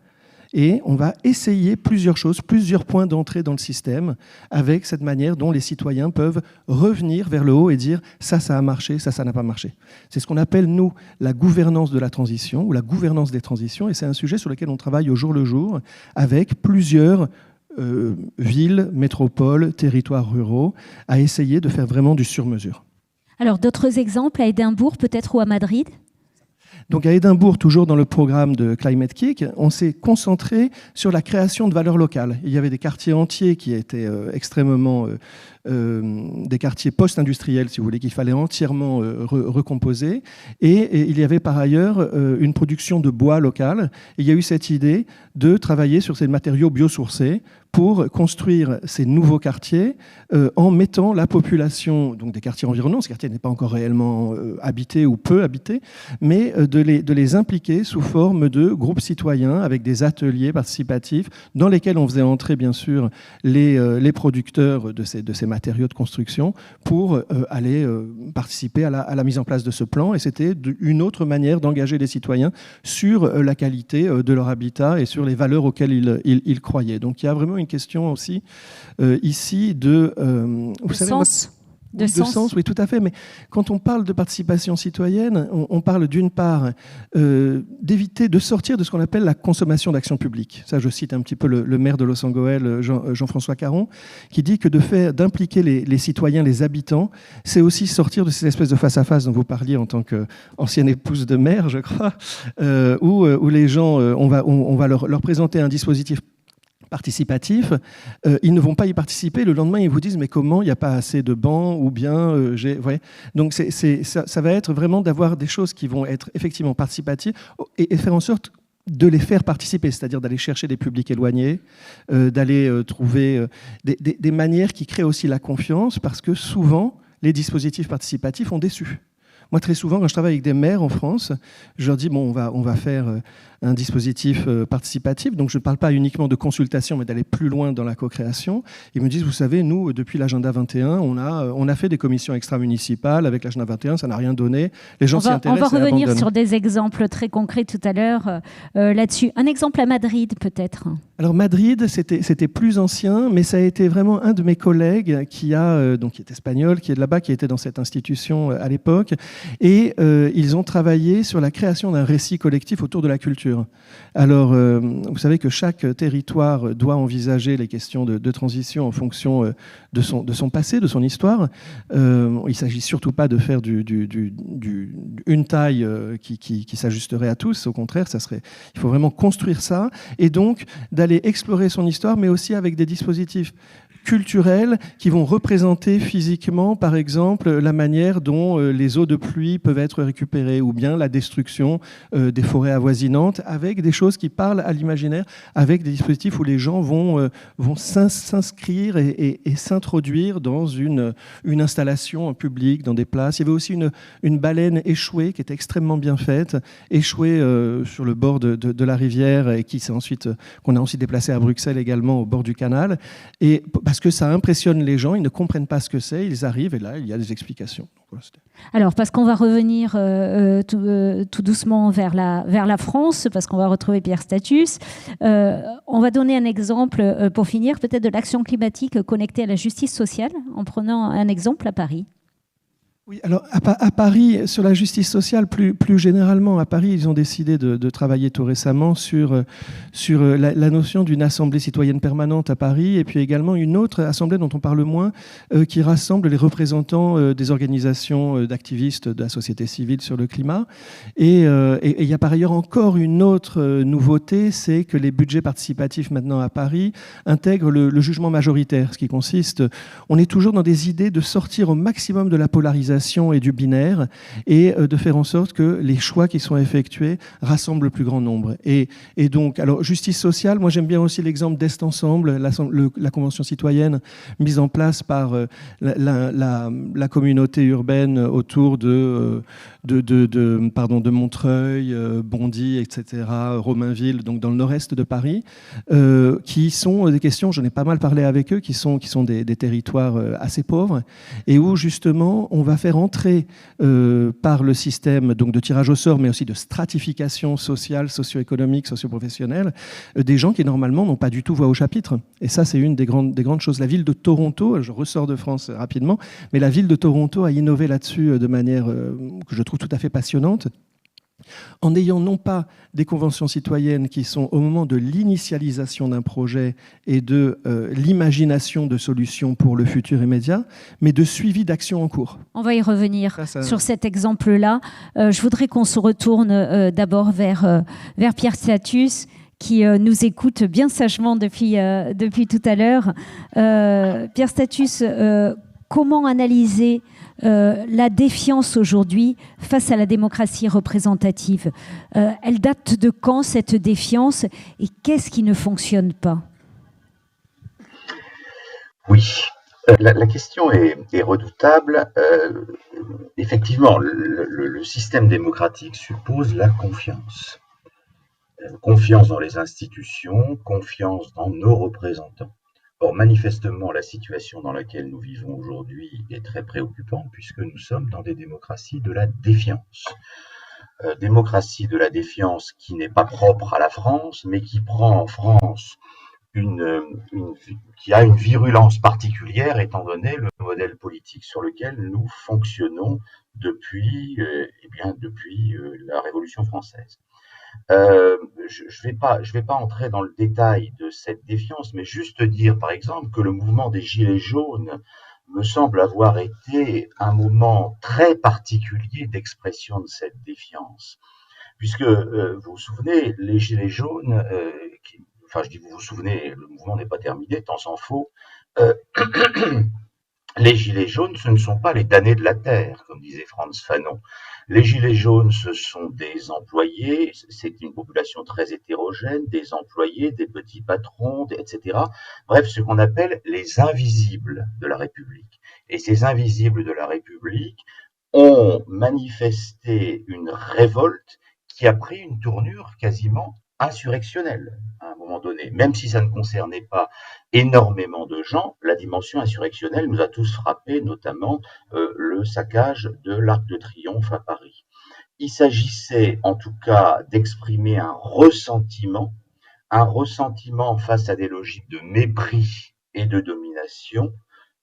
Et on va essayer plusieurs choses, plusieurs points d'entrée dans le système, avec cette manière dont les citoyens peuvent revenir vers le haut et dire « ça a marché, ça n'a pas marché ». C'est ce qu'on appelle, nous, la gouvernance de la transition, ou la gouvernance des transitions, et c'est un sujet sur lequel on travaille au jour le jour, avec plusieurs villes, métropoles, territoires ruraux, à essayer de faire vraiment du sur-mesure. Alors, d'autres exemples à Édimbourg, peut-être, ou à Madrid ? Donc à Édimbourg, toujours dans le programme de Climate Kick, on s'est concentré sur la création de valeurs locales. Il y avait des quartiers entiers qui étaient extrêmement... des quartiers post-industriels, si vous voulez, qu'il fallait entièrement recomposer. Et il y avait par ailleurs une production de bois local. Et il y a eu cette idée de travailler sur ces matériaux biosourcés pour construire ces nouveaux quartiers en mettant la population, donc des quartiers environnants, ce quartier n'est pas encore réellement habité ou peu habité, mais de les impliquer sous forme de groupes citoyens avec des ateliers participatifs dans lesquels on faisait entrer bien sûr les producteurs de ces matériaux de construction pour aller participer à la mise en place de ce plan. Et c'était une autre manière d'engager les citoyens sur la qualité de leur habitat et sur les valeurs auxquelles ils croyaient. Donc il y a vraiment une question aussi ici de sens. De sens, oui, tout à fait. Mais quand on parle de participation citoyenne, on parle d'une part d'éviter de sortir de ce qu'on appelle la consommation d'action publique. Ça, je cite un petit peu le maire de Los-Angeles, Jean-François Caron, qui dit que d'impliquer les citoyens, les habitants, c'est aussi sortir de ces espèces de face-à-face dont vous parliez en tant qu'ancienne épouse de maire, je crois, où les gens, on va leur présenter un dispositif participatif, ils ne vont pas y participer. Le lendemain, ils vous disent « mais comment, il n'y a pas assez de bancs ?» ou bien ouais. Donc ça va être vraiment d'avoir des choses qui vont être effectivement participatives et faire en sorte de les faire participer, c'est-à-dire d'aller chercher des publics éloignés, d'aller trouver des manières qui créent aussi la confiance, parce que souvent, les dispositifs participatifs ont déçu. Moi, très souvent, quand je travaille avec des maires en France, je leur dis, bon, on va faire un dispositif participatif, donc je ne parle pas uniquement de consultation, mais d'aller plus loin dans la co-création. Ils me disent, vous savez, nous, depuis l'agenda 21, on a fait des commissions extra-municipales avec l'agenda 21, ça n'a rien donné. Les gens s'y intéressent. On va revenir sur des exemples très concrets tout à l'heure là-dessus. Un exemple à Madrid, peut-être. Alors Madrid, c'était plus ancien, mais ça a été vraiment un de mes collègues qui est espagnol, qui est de là-bas, qui était dans cette institution à l'époque, et ils ont travaillé sur la création d'un récit collectif autour de la culture. Alors, vous savez que chaque territoire doit envisager les questions de transition en fonction de son passé, de son histoire. Il ne s'agit surtout pas de faire une taille qui s'ajusterait à tous. Au contraire, il faut vraiment construire ça, et donc d'aller explorer son histoire, mais aussi avec des dispositifs culturels qui vont représenter physiquement, par exemple, la manière dont les eaux de pluie peuvent être récupérées, ou bien la destruction des forêts avoisinantes, avec des choses qui parlent à l'imaginaire, avec des dispositifs où les gens vont s'inscrire et s'introduire dans une installation publique, dans des places. Il y avait aussi une baleine échouée qui était extrêmement bien faite, échouée sur le bord de la rivière, et qu'on a ensuite déplacée à Bruxelles également, au bord du canal. Et parce que ça impressionne les gens, ils ne comprennent pas ce que c'est, ils arrivent et là, il y a des explications. Donc, voilà, alors, parce qu'on va revenir tout doucement vers la France, parce qu'on va retrouver Pierre Status, on va donner un exemple, pour finir, peut-être de l'action climatique connectée à la justice sociale, en prenant un exemple à Paris. Oui, alors à Paris, sur la justice sociale, plus généralement, à Paris, ils ont décidé de travailler tout récemment sur la notion d'une assemblée citoyenne permanente à Paris, et puis également une autre assemblée dont on parle moins, qui rassemble les représentants des organisations d'activistes de la société civile sur le climat. Et il y a par ailleurs encore une autre nouveauté, c'est que les budgets participatifs maintenant à Paris intègrent le jugement majoritaire, ce qui consiste, on est toujours dans des idées de sortir au maximum de la polarisation et du binaire, et de faire en sorte que les choix qui sont effectués rassemblent le plus grand nombre. Et donc, alors, justice sociale, moi j'aime bien aussi l'exemple d'Est Ensemble, la convention citoyenne mise en place par la communauté urbaine autour de Montreuil, Bondy, etc., Romainville, donc dans le nord-est de Paris, qui sont des questions, j'en ai pas mal parlé avec eux, qui sont des territoires assez pauvres, et où justement on va faire entrer par le système donc de tirage au sort, mais aussi de stratification sociale, socio-économique, socio-professionnelle, des gens qui normalement n'ont pas du tout voix au chapitre. Et ça, c'est une des grandes choses. La ville de Toronto, je ressors de France rapidement, mais la ville de Toronto a innové là-dessus de manière que je trouve tout à fait passionnante, en n'ayant non pas des conventions citoyennes qui sont au moment de l'initialisation d'un projet et de l'imagination de solutions pour le futur immédiat, mais de suivi d'actions en cours. On va y revenir sur cet exemple-là. Je voudrais qu'on se retourne d'abord vers Pierre Status, qui nous écoute bien sagement depuis tout à l'heure. Pierre Status, comment analyser la défiance aujourd'hui face à la démocratie représentative? Elle date de quand, cette défiance, et qu'est-ce qui ne fonctionne pas? Oui, la question est redoutable. Effectivement, le système démocratique suppose la confiance. Confiance dans les institutions, confiance dans nos représentants. Or, manifestement, la situation dans laquelle nous vivons aujourd'hui est très préoccupante, puisque nous sommes dans des démocraties de la défiance. Démocratie de la défiance qui n'est pas propre à la France, mais qui prend en France qui a une virulence particulière, étant donné le modèle politique sur lequel nous fonctionnons depuis la Révolution française. Je vais pas entrer dans le détail de cette défiance, mais juste dire, par exemple, que le mouvement des Gilets jaunes me semble avoir été un moment très particulier d'expression de cette défiance. Puisque, vous vous souvenez, les Gilets jaunes, je dis vous vous souvenez, le mouvement n'est pas terminé, tant s'en faut, les Gilets jaunes, ce ne sont pas les damnés de la terre, comme disait Frantz Fanon. Les gilets jaunes, ce sont des employés, c'est une population très hétérogène, des employés, des petits patrons, etc. Bref, ce qu'on appelle les invisibles de la République. Et ces invisibles de la République ont manifesté une révolte qui a pris une tournure quasiment insurrectionnelle à un moment donné. Même si ça ne concernait pas énormément de gens, la dimension insurrectionnelle nous a tous frappés, notamment le saccage de l'Arc de Triomphe à Paris. Il s'agissait en tout cas d'exprimer un ressentiment face à des logiques de mépris et de domination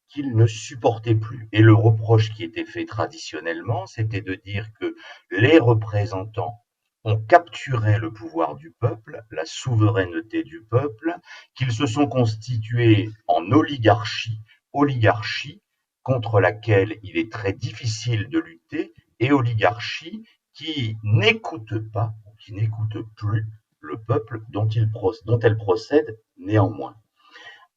qu'ils ne supportaient plus. Et le reproche qui était fait traditionnellement, c'était de dire que les représentants ont capturé le pouvoir du peuple, la souveraineté du peuple, qu'ils se sont constitués en oligarchie contre laquelle il est très difficile de lutter, et oligarchie qui n'écoute pas, qui n'écoute plus le peuple dont elle procède néanmoins.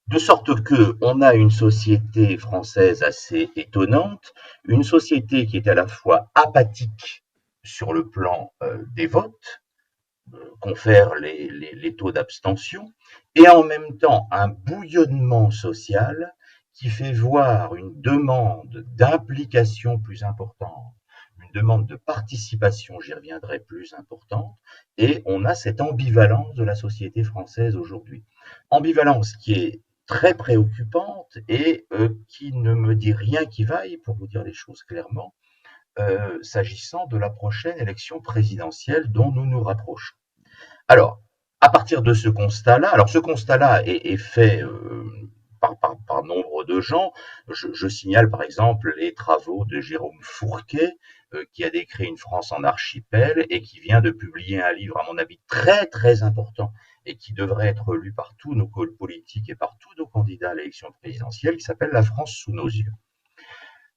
De sorte que on a une société française assez étonnante, une société qui est à la fois apathique sur le plan des votes, confère les taux d'abstention, et en même temps un bouillonnement social qui fait voir une demande d'implication plus importante, une demande de participation, j'y reviendrai, plus importante, et on a cette ambivalence de la société française aujourd'hui. Ambivalence qui est très préoccupante et qui ne me dit rien qui vaille, pour vous dire les choses clairement, s'agissant de la prochaine élection présidentielle dont nous nous rapprochons. Alors, à partir de ce constat-là, alors ce constat-là est fait par nombre de gens. Je signale par exemple les travaux de Jérôme Fourquet, qui a décrit Une France en archipel et qui vient de publier un livre, à mon avis, très très important et qui devrait être lu par tous nos politiques et par tous nos candidats à l'élection présidentielle, qui s'appelle La France sous nos yeux.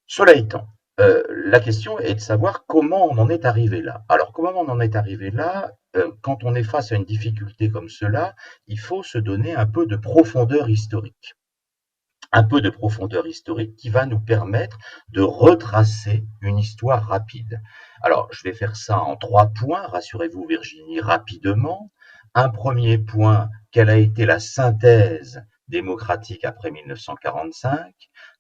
Cela étant, la question est de savoir comment on en est arrivé là. Alors, comment on en est arrivé là? Quand on est face à une difficulté comme cela, il faut se donner un peu de profondeur historique. Un peu de profondeur historique qui va nous permettre de retracer une histoire rapide. Alors, je vais faire ça en 3 points, rassurez-vous Virginie, rapidement. Un premier point, quelle a été la synthèse démocratique après 1945?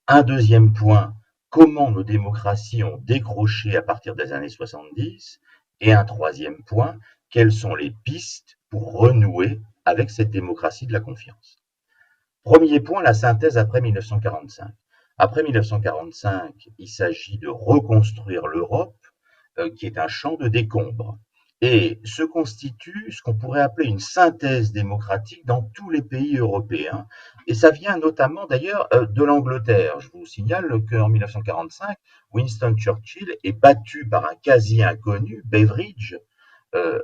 Un deuxième point, comment nos démocraties ont décroché à partir des années 70? Et un troisième point, quelles sont les pistes pour renouer avec cette démocratie de la confiance? Premier point, la synthèse après 1945. Après 1945, il s'agit de reconstruire l'Europe, qui est un champ de décombres, et se constitue ce qu'on pourrait appeler une synthèse démocratique dans tous les pays européens, et ça vient notamment d'ailleurs de l'Angleterre. Je vous signale qu'en 1945, Winston Churchill est battu par un quasi-inconnu, Beveridge,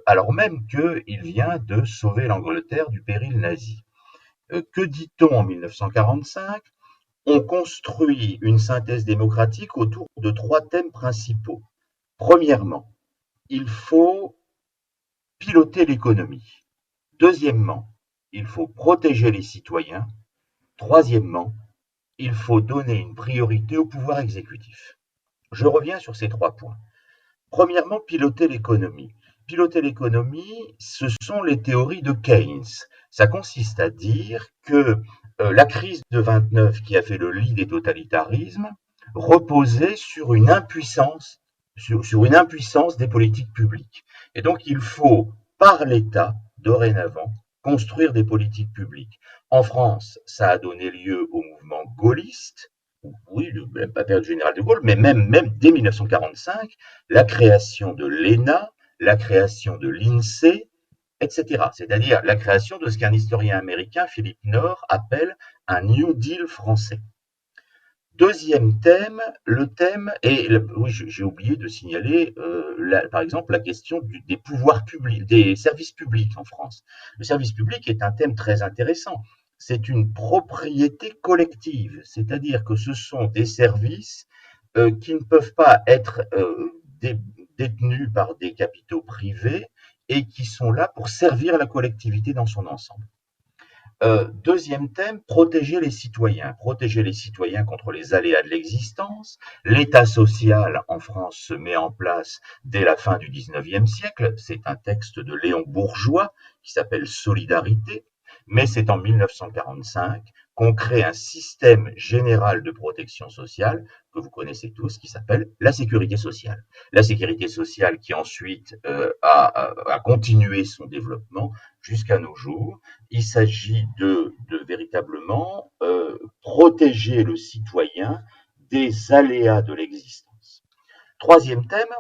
alors même qu'il vient de sauver l'Angleterre du péril nazi. Que dit-on en 1945? On construit une synthèse démocratique autour de 3 thèmes principaux. Premièrement, il faut piloter l'économie. Deuxièmement, il faut protéger les citoyens. Troisièmement, il faut donner une priorité au pouvoir exécutif. Je reviens sur ces 3 points. Premièrement, piloter l'économie. Piloter l'économie, ce sont les théories de Keynes. Ça consiste à dire que la crise de 29 qui a fait le lit des totalitarismes reposait sur une impuissance, sur une impuissance des politiques publiques. Et donc il faut, par l'État, dorénavant, construire des politiques publiques. En France, ça a donné lieu au mouvement gaulliste, oui, la période du général de Gaulle, mais même dès 1945, la création de l'ENA, la création de l'INSEE, etc. C'est-à-dire la création de ce qu'un historien américain, Philippe Nord, appelle un New Deal français. Deuxième thème, le thème, et oui, j'ai oublié de signaler, par exemple, la question des pouvoirs publics, des services publics en France. Le service public est un thème très intéressant. C'est une propriété collective, c'est-à-dire que ce sont des services qui ne peuvent pas être détenus par des capitaux privés et qui sont là pour servir la collectivité dans son ensemble. Deuxième thème, protéger les citoyens. Protéger les citoyens contre les aléas de l'existence. L'État social en France se met en place dès la fin du XIXe siècle. C'est un texte de Léon Bourgeois qui s'appelle Solidarité. Mais c'est en 1945 qu'on crée un système général de protection sociale que vous connaissez tous, qui s'appelle la sécurité sociale. La sécurité sociale qui ensuite a continué son développement jusqu'à nos jours. Il s'agit de véritablement protéger le citoyen des aléas de l'existence. Troisième thème,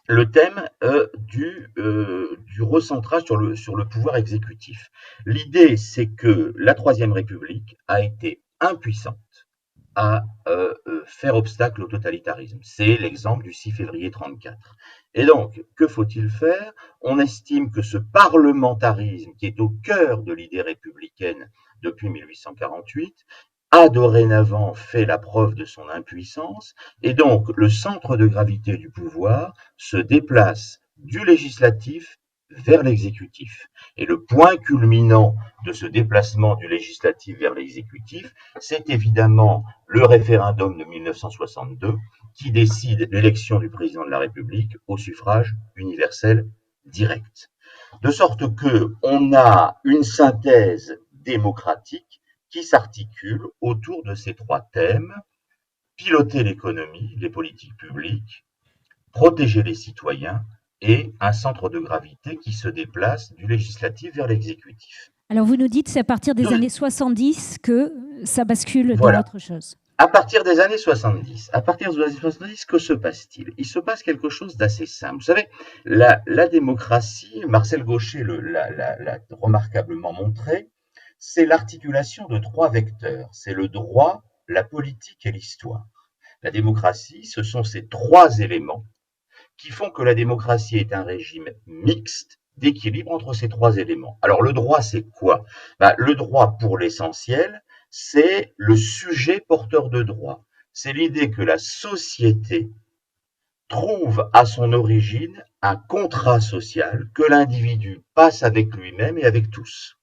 le thème du recentrage sur le pouvoir exécutif. L'idée, c'est que la Troisième République a été impuissante à faire obstacle au totalitarisme. C'est l'exemple du 6 février 1934. Et donc, que faut-il faire? On estime que ce parlementarisme, qui est au cœur de l'idée républicaine depuis 1848, a dorénavant fait la preuve de son impuissance, et donc le centre de gravité du pouvoir se déplace du législatif vers l'exécutif. Et le point culminant de ce déplacement du législatif vers l'exécutif, c'est évidemment le référendum de 1962 qui décide l'élection du président de la République au suffrage universel direct. De sorte que on a une synthèse démocratique qui s'articule autour de ces trois thèmes: piloter l'économie, les politiques publiques, protéger les citoyens et un centre de gravité qui se déplace du législatif vers l'exécutif. Alors vous nous dites c'est à partir des années 70 que ça bascule dans autre chose. À partir des années 70, que se passe-t-il? Il se passe quelque chose d'assez simple. Vous savez, la démocratie, Marcel Gauchet l'a remarquablement montré, c'est l'articulation de trois vecteurs. C'est le droit, la politique et l'histoire. La démocratie, ce sont ces trois éléments qui font que la démocratie est un régime mixte d'équilibre entre ces trois éléments. Alors le droit, c'est quoi? Le droit, pour l'essentiel, c'est le sujet porteur de droit. C'est l'idée que la société trouve à son origine un contrat social que l'individu passe avec lui-même et avec tous.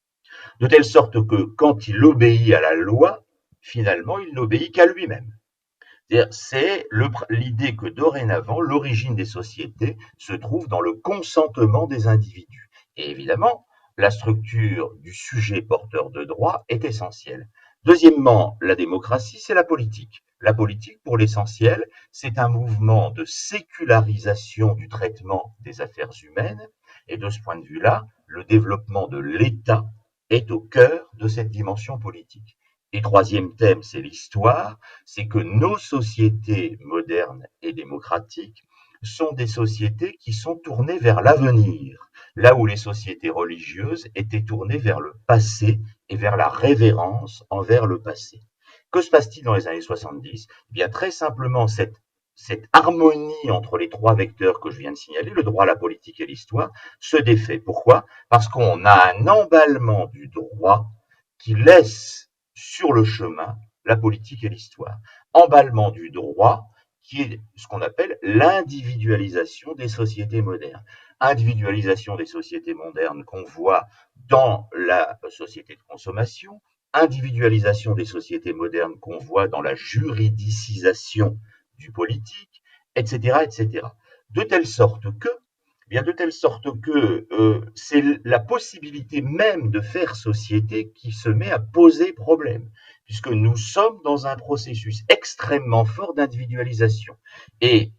De telle sorte que quand il obéit à la loi, finalement, il n'obéit qu'à lui-même. C'est l'idée que dorénavant, l'origine des sociétés se trouve dans le consentement des individus. Et évidemment, la structure du sujet porteur de droit est essentielle. Deuxièmement, la démocratie, c'est la politique. La politique, pour l'essentiel, c'est un mouvement de sécularisation du traitement des affaires humaines. Et de ce point de vue-là, le développement de l'État est au cœur de cette dimension politique. Et troisième thème, c'est l'histoire, c'est que nos sociétés modernes et démocratiques sont des sociétés qui sont tournées vers l'avenir, là où les sociétés religieuses étaient tournées vers le passé et vers la révérence envers le passé. Que se passe-t-il dans les années 70? Eh bien, très simplement, cette harmonie entre les trois vecteurs que je viens de signaler, le droit, la politique et l'histoire, se défait. Pourquoi? Parce qu'on a un emballement du droit qui laisse sur le chemin la politique et l'histoire. Emballement du droit qui est ce qu'on appelle l'individualisation des sociétés modernes. Individualisation des sociétés modernes qu'on voit dans la société de consommation, individualisation des sociétés modernes qu'on voit dans la juridicisation du politique, etc., etc. De telle sorte que c'est la possibilité même de faire société qui se met à poser problème, puisque nous sommes dans un processus extrêmement fort d'individualisation. Et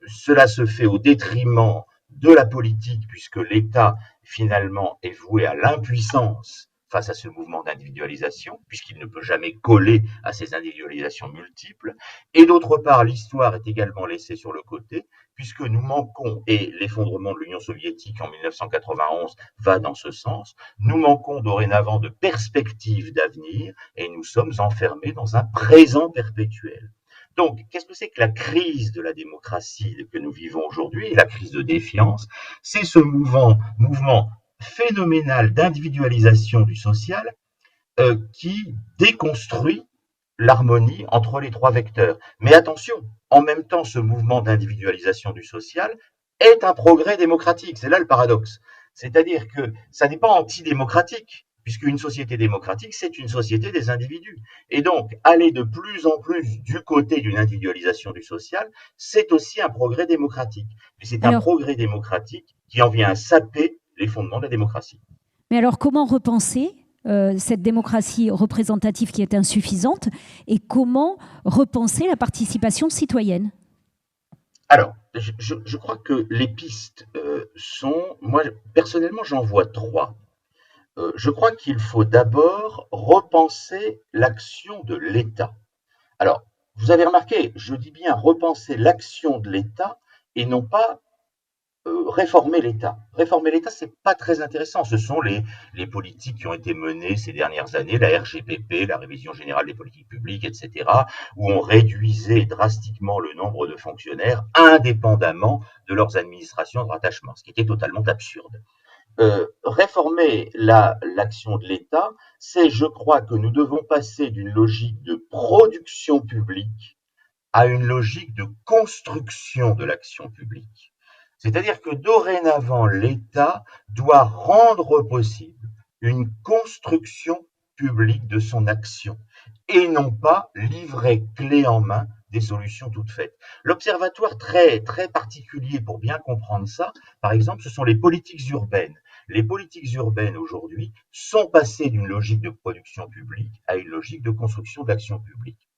cela se fait au détriment de la politique, puisque l'État, finalement, est voué à l'impuissance face à ce mouvement d'individualisation, puisqu'il ne peut jamais coller à ces individualisations multiples. Et d'autre part, l'histoire est également laissée sur le côté, puisque nous manquons, et l'effondrement de l'Union soviétique en 1991 va dans ce sens, nous manquons dorénavant de perspectives d'avenir, et nous sommes enfermés dans un présent perpétuel. Donc, qu'est-ce que c'est que la crise de la démocratie que nous vivons aujourd'hui, la crise de défiance? C'est ce mouvement phénoménal d'individualisation du social qui déconstruit l'harmonie entre les trois vecteurs. Mais attention, en même temps, ce mouvement d'individualisation du social est un progrès démocratique. C'est là le paradoxe. C'est-à-dire que ça n'est pas antidémocratique puisqu'une société démocratique, c'est une société des individus. Et donc, aller de plus en plus du côté d'une individualisation du social, c'est aussi un progrès démocratique. Mais c'est un progrès démocratique qui en vient à saper les fondements de la démocratie. Mais alors, comment repenser cette démocratie représentative qui est insuffisante et comment repenser la participation citoyenne? Alors, je crois que les pistes sont, moi personnellement j'en vois trois. Je crois qu'il faut d'abord repenser l'action de l'État. Alors, vous avez remarqué, je dis bien repenser l'action de l'État et non pas réformer l'État. Réformer l'État, c'est pas très intéressant. Ce sont les politiques qui ont été menées ces dernières années, la RGPP, la Révision générale des politiques publiques, etc., où on réduisait drastiquement le nombre de fonctionnaires indépendamment de leurs administrations de rattachement, ce qui était totalement absurde. Réformer l'action de l'État, c'est, je crois, que nous devons passer d'une logique de production publique à une logique de construction de l'action publique. C'est-à-dire que dorénavant, l'État doit rendre possible une construction publique de son action et non pas livrer clé en main des solutions toutes faites. L'observatoire très, très particulier pour bien comprendre ça, par exemple, ce sont les politiques urbaines. Les politiques urbaines aujourd'hui sont passées d'une logique de production publique à une logique de construction de l'action publique.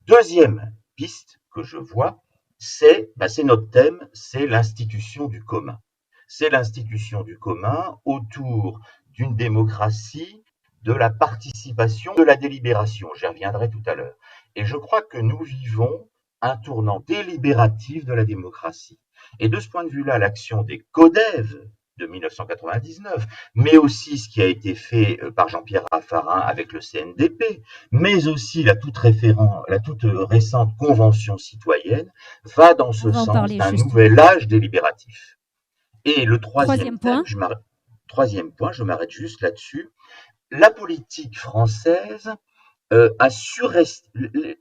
Deuxième piste que je vois, c'est notre thème, c'est l'institution du commun. C'est l'institution du commun autour d'une démocratie, de la participation, de la délibération. J'y reviendrai tout à l'heure. Et je crois que nous vivons un tournant délibératif de la démocratie. Et de ce point de vue-là, l'action des CODEV de 1999, mais aussi ce qui a été fait par Jean-Pierre Raffarin avec le CNDP, mais aussi la toute récente Convention citoyenne, va dans ce sens d'un nouvel âge délibératif. Et le troisième point, je m'arrête juste là-dessus, la politique française a surestimé.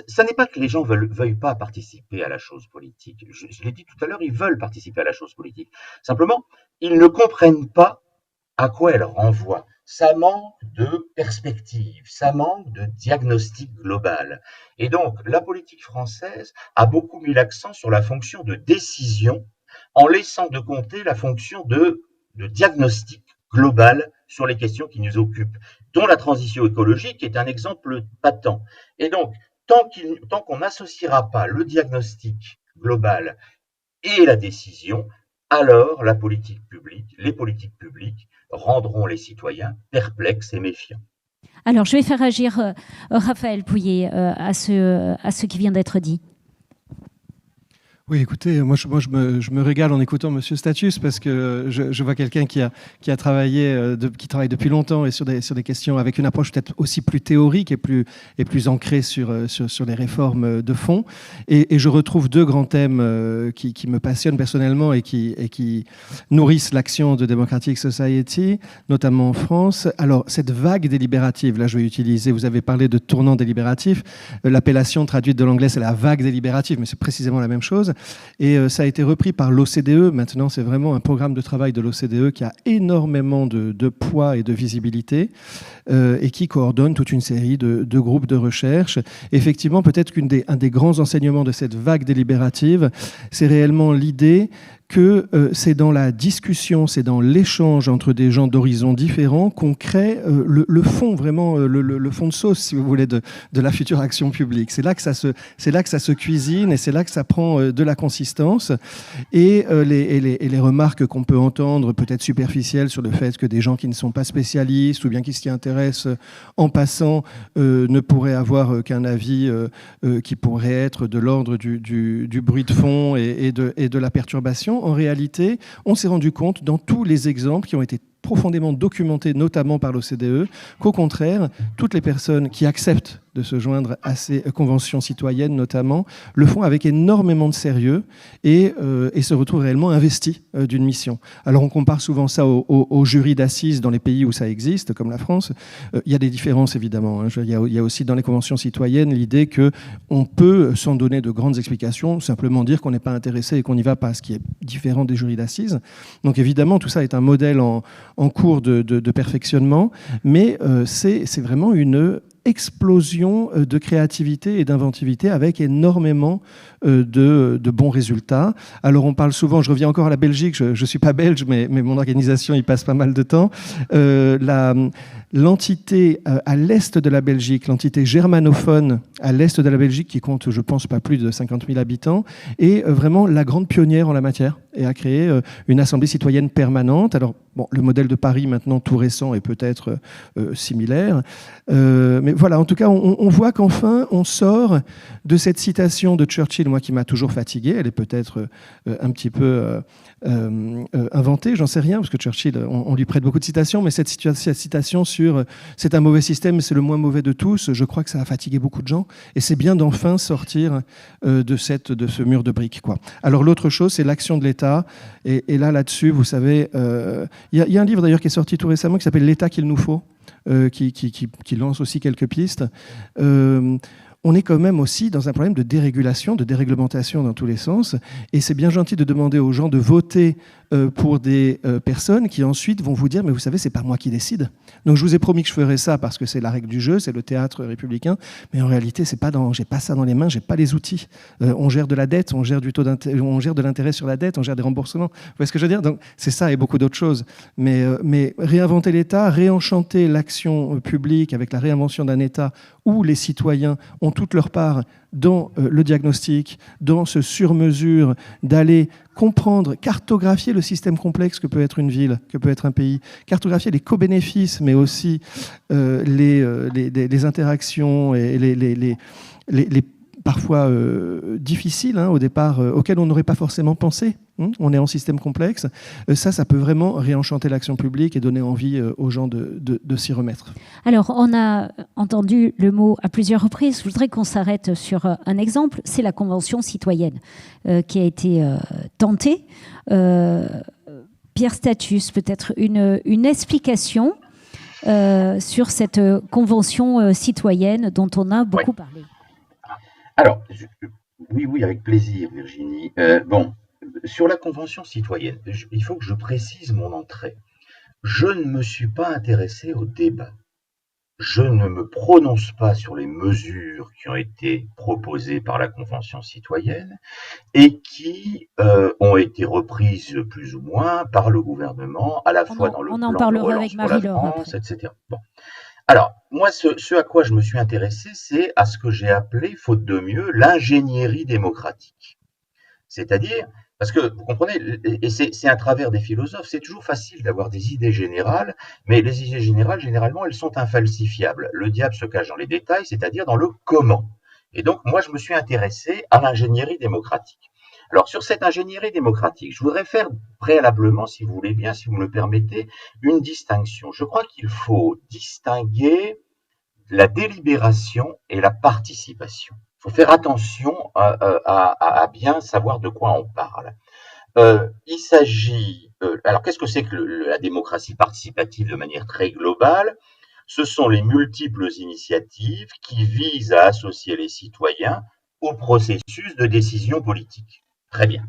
Ça n'est pas que les gens veuillent pas participer à la chose politique. Je l'ai dit tout à l'heure, ils veulent participer à la chose politique. Simplement, ils ne comprennent pas à quoi elle renvoie. Ça manque de perspective, ça manque de diagnostic global. Et donc, la politique française a beaucoup mis l'accent sur la fonction de décision en laissant de compter la fonction de diagnostic global sur les questions qui nous occupent, dont la transition écologique est un exemple patent. Et donc, tant qu'on n'associera pas le diagnostic global et la décision, alors les politiques publiques rendront les citoyens perplexes et méfiants. Alors, je vais faire agir Raphaël Pouillet à ce qui vient d'être dit. Oui, écoutez, moi je me régale en écoutant Monsieur Status parce que je vois quelqu'un qui a travaillé, qui travaille depuis longtemps et sur des questions avec une approche peut-être aussi plus théorique et plus ancrée sur les réformes de fond. Et je retrouve deux grands thèmes qui me passionnent personnellement et qui nourrissent l'action de Democratic Society, notamment en France. Alors, cette vague délibérative, là je vais utiliser, vous avez parlé de tournant délibératif, l'appellation traduite de l'anglais c'est la vague délibérative, mais c'est précisément la même chose. Et ça a été repris par l'OCDE. Maintenant, c'est vraiment un programme de travail de l'OCDE qui a énormément de poids et de visibilité et qui coordonne toute une série de groupes de recherche. Effectivement, peut-être qu'un des grands enseignements de cette vague délibérative, c'est réellement l'idée que c'est dans la discussion, c'est dans l'échange entre des gens d'horizons différents qu'on crée le fond, vraiment le fond de sauce, si vous voulez, de la future action publique. C'est là que ça se cuisine et c'est là que ça prend de la consistance. Et les remarques qu'on peut entendre, peut-être superficielles, sur le fait que des gens qui ne sont pas spécialistes ou bien qui s'y intéressent en passant ne pourraient avoir qu'un avis qui pourrait être de l'ordre du bruit de fond et de la perturbation. En réalité, on s'est rendu compte dans tous les exemples qui ont été profondément documentés, notamment par l'OCDE, qu'au contraire, toutes les personnes qui acceptent de se joindre à ces conventions citoyennes notamment, le font avec énormément de sérieux et se retrouvent réellement investis d'une mission. Alors on compare souvent ça au jury d'assises dans les pays où ça existe, comme la France. Il y a des différences évidemment. Hein. Il y a aussi dans les conventions citoyennes l'idée qu'on peut, sans donner de grandes explications, simplement dire qu'on n'est pas intéressé et qu'on n'y va pas, ce qui est différent des jurys d'assises. Donc évidemment, tout ça est un modèle en cours de perfectionnement, mais c'est vraiment une explosion de créativité et d'inventivité avec énormément de bons résultats. Alors on parle souvent, je reviens encore à la Belgique, je ne suis pas belge, mais mon organisation y passe pas mal de temps. L'entité à l'est de la Belgique, l'entité germanophone à l'est de la Belgique, qui compte, je pense, pas plus de 50 000 habitants, est vraiment la grande pionnière en la matière et a créé une assemblée citoyenne permanente. Alors, bon, le modèle de Paris, maintenant tout récent, est peut-être similaire. Mais voilà, en tout cas, on voit qu'enfin, on sort de cette citation de Churchill, moi qui m'a toujours fatigué. Elle est peut-être un petit peu inventée, j'en sais rien, parce que Churchill, on lui prête beaucoup de citations, mais cette citation sur « c'est un mauvais système, mais c'est le moins mauvais de tous », je crois que ça a fatigué beaucoup de gens. Et c'est bien d'enfin sortir de ce mur de briques, quoi. Alors l'autre chose, c'est l'action de l'État. Et là-dessus, vous savez, il y a un livre d'ailleurs qui est sorti tout récemment qui s'appelle « L'État qu'il nous faut ». Qui lance aussi quelques pistes. On est quand même aussi dans un problème de dérégulation, de déréglementation dans tous les sens. Et c'est bien gentil de demander aux gens de voter pour des personnes qui ensuite vont vous dire « mais vous savez, c'est pas moi qui décide ». Donc je vous ai promis que je ferais ça parce que c'est la règle du jeu, c'est le théâtre républicain. Mais en réalité, j'ai pas ça dans les mains, j'ai pas les outils. On gère de la dette, on gère de l'intérêt sur la dette, on gère des remboursements. Vous voyez ce que je veux dire? Donc c'est ça et beaucoup d'autres choses. Mais réinventer l'État, réenchanter l'action publique avec la réinvention d'un État où les citoyens ont toute leur part dans le diagnostic, dans ce sur-mesure d'aller comprendre, cartographier le système complexe que peut être une ville, que peut être un pays, cartographier les co-bénéfices, mais aussi les interactions et les parfois difficiles au départ, auxquels on n'aurait pas forcément pensé. On est en système complexe. Ça peut vraiment réenchanter l'action publique et donner envie aux gens de s'y remettre. Alors, on a entendu le mot à plusieurs reprises. Je voudrais qu'on s'arrête sur un exemple. C'est la Convention citoyenne qui a été tentée. Pierre Status, peut-être une explication sur cette Convention citoyenne dont on a beaucoup parlé. Alors, oui, avec plaisir, Virginie. Sur la Convention citoyenne, il faut que je précise mon entrée. Je ne me suis pas intéressé au débat. Je ne me prononce pas sur les mesures qui ont été proposées par la Convention citoyenne et qui ont été reprises plus ou moins par le gouvernement, à la fois dans le plan de relance pour la France, etc. Bon. Alors, moi, ce à quoi je me suis intéressé, c'est à ce que j'ai appelé, faute de mieux, l'ingénierie démocratique. C'est-à-dire, parce que, vous comprenez, et c'est un travers des philosophes, c'est toujours facile d'avoir des idées générales, mais les idées générales, généralement, elles sont infalsifiables. Le diable se cache dans les détails, c'est-à-dire dans le comment. Et donc, moi, je me suis intéressé à l'ingénierie démocratique. Alors, sur cette ingénierie démocratique, je voudrais faire préalablement, si vous voulez bien, si vous me le permettez, une distinction. Je crois qu'il faut distinguer la délibération et la participation. Il faut faire attention à bien savoir de quoi on parle. Il s'agit... alors, qu'est-ce que c'est que la démocratie participative de manière très globale? Ce sont les multiples initiatives qui visent à associer les citoyens au processus de décision politique. Très bien.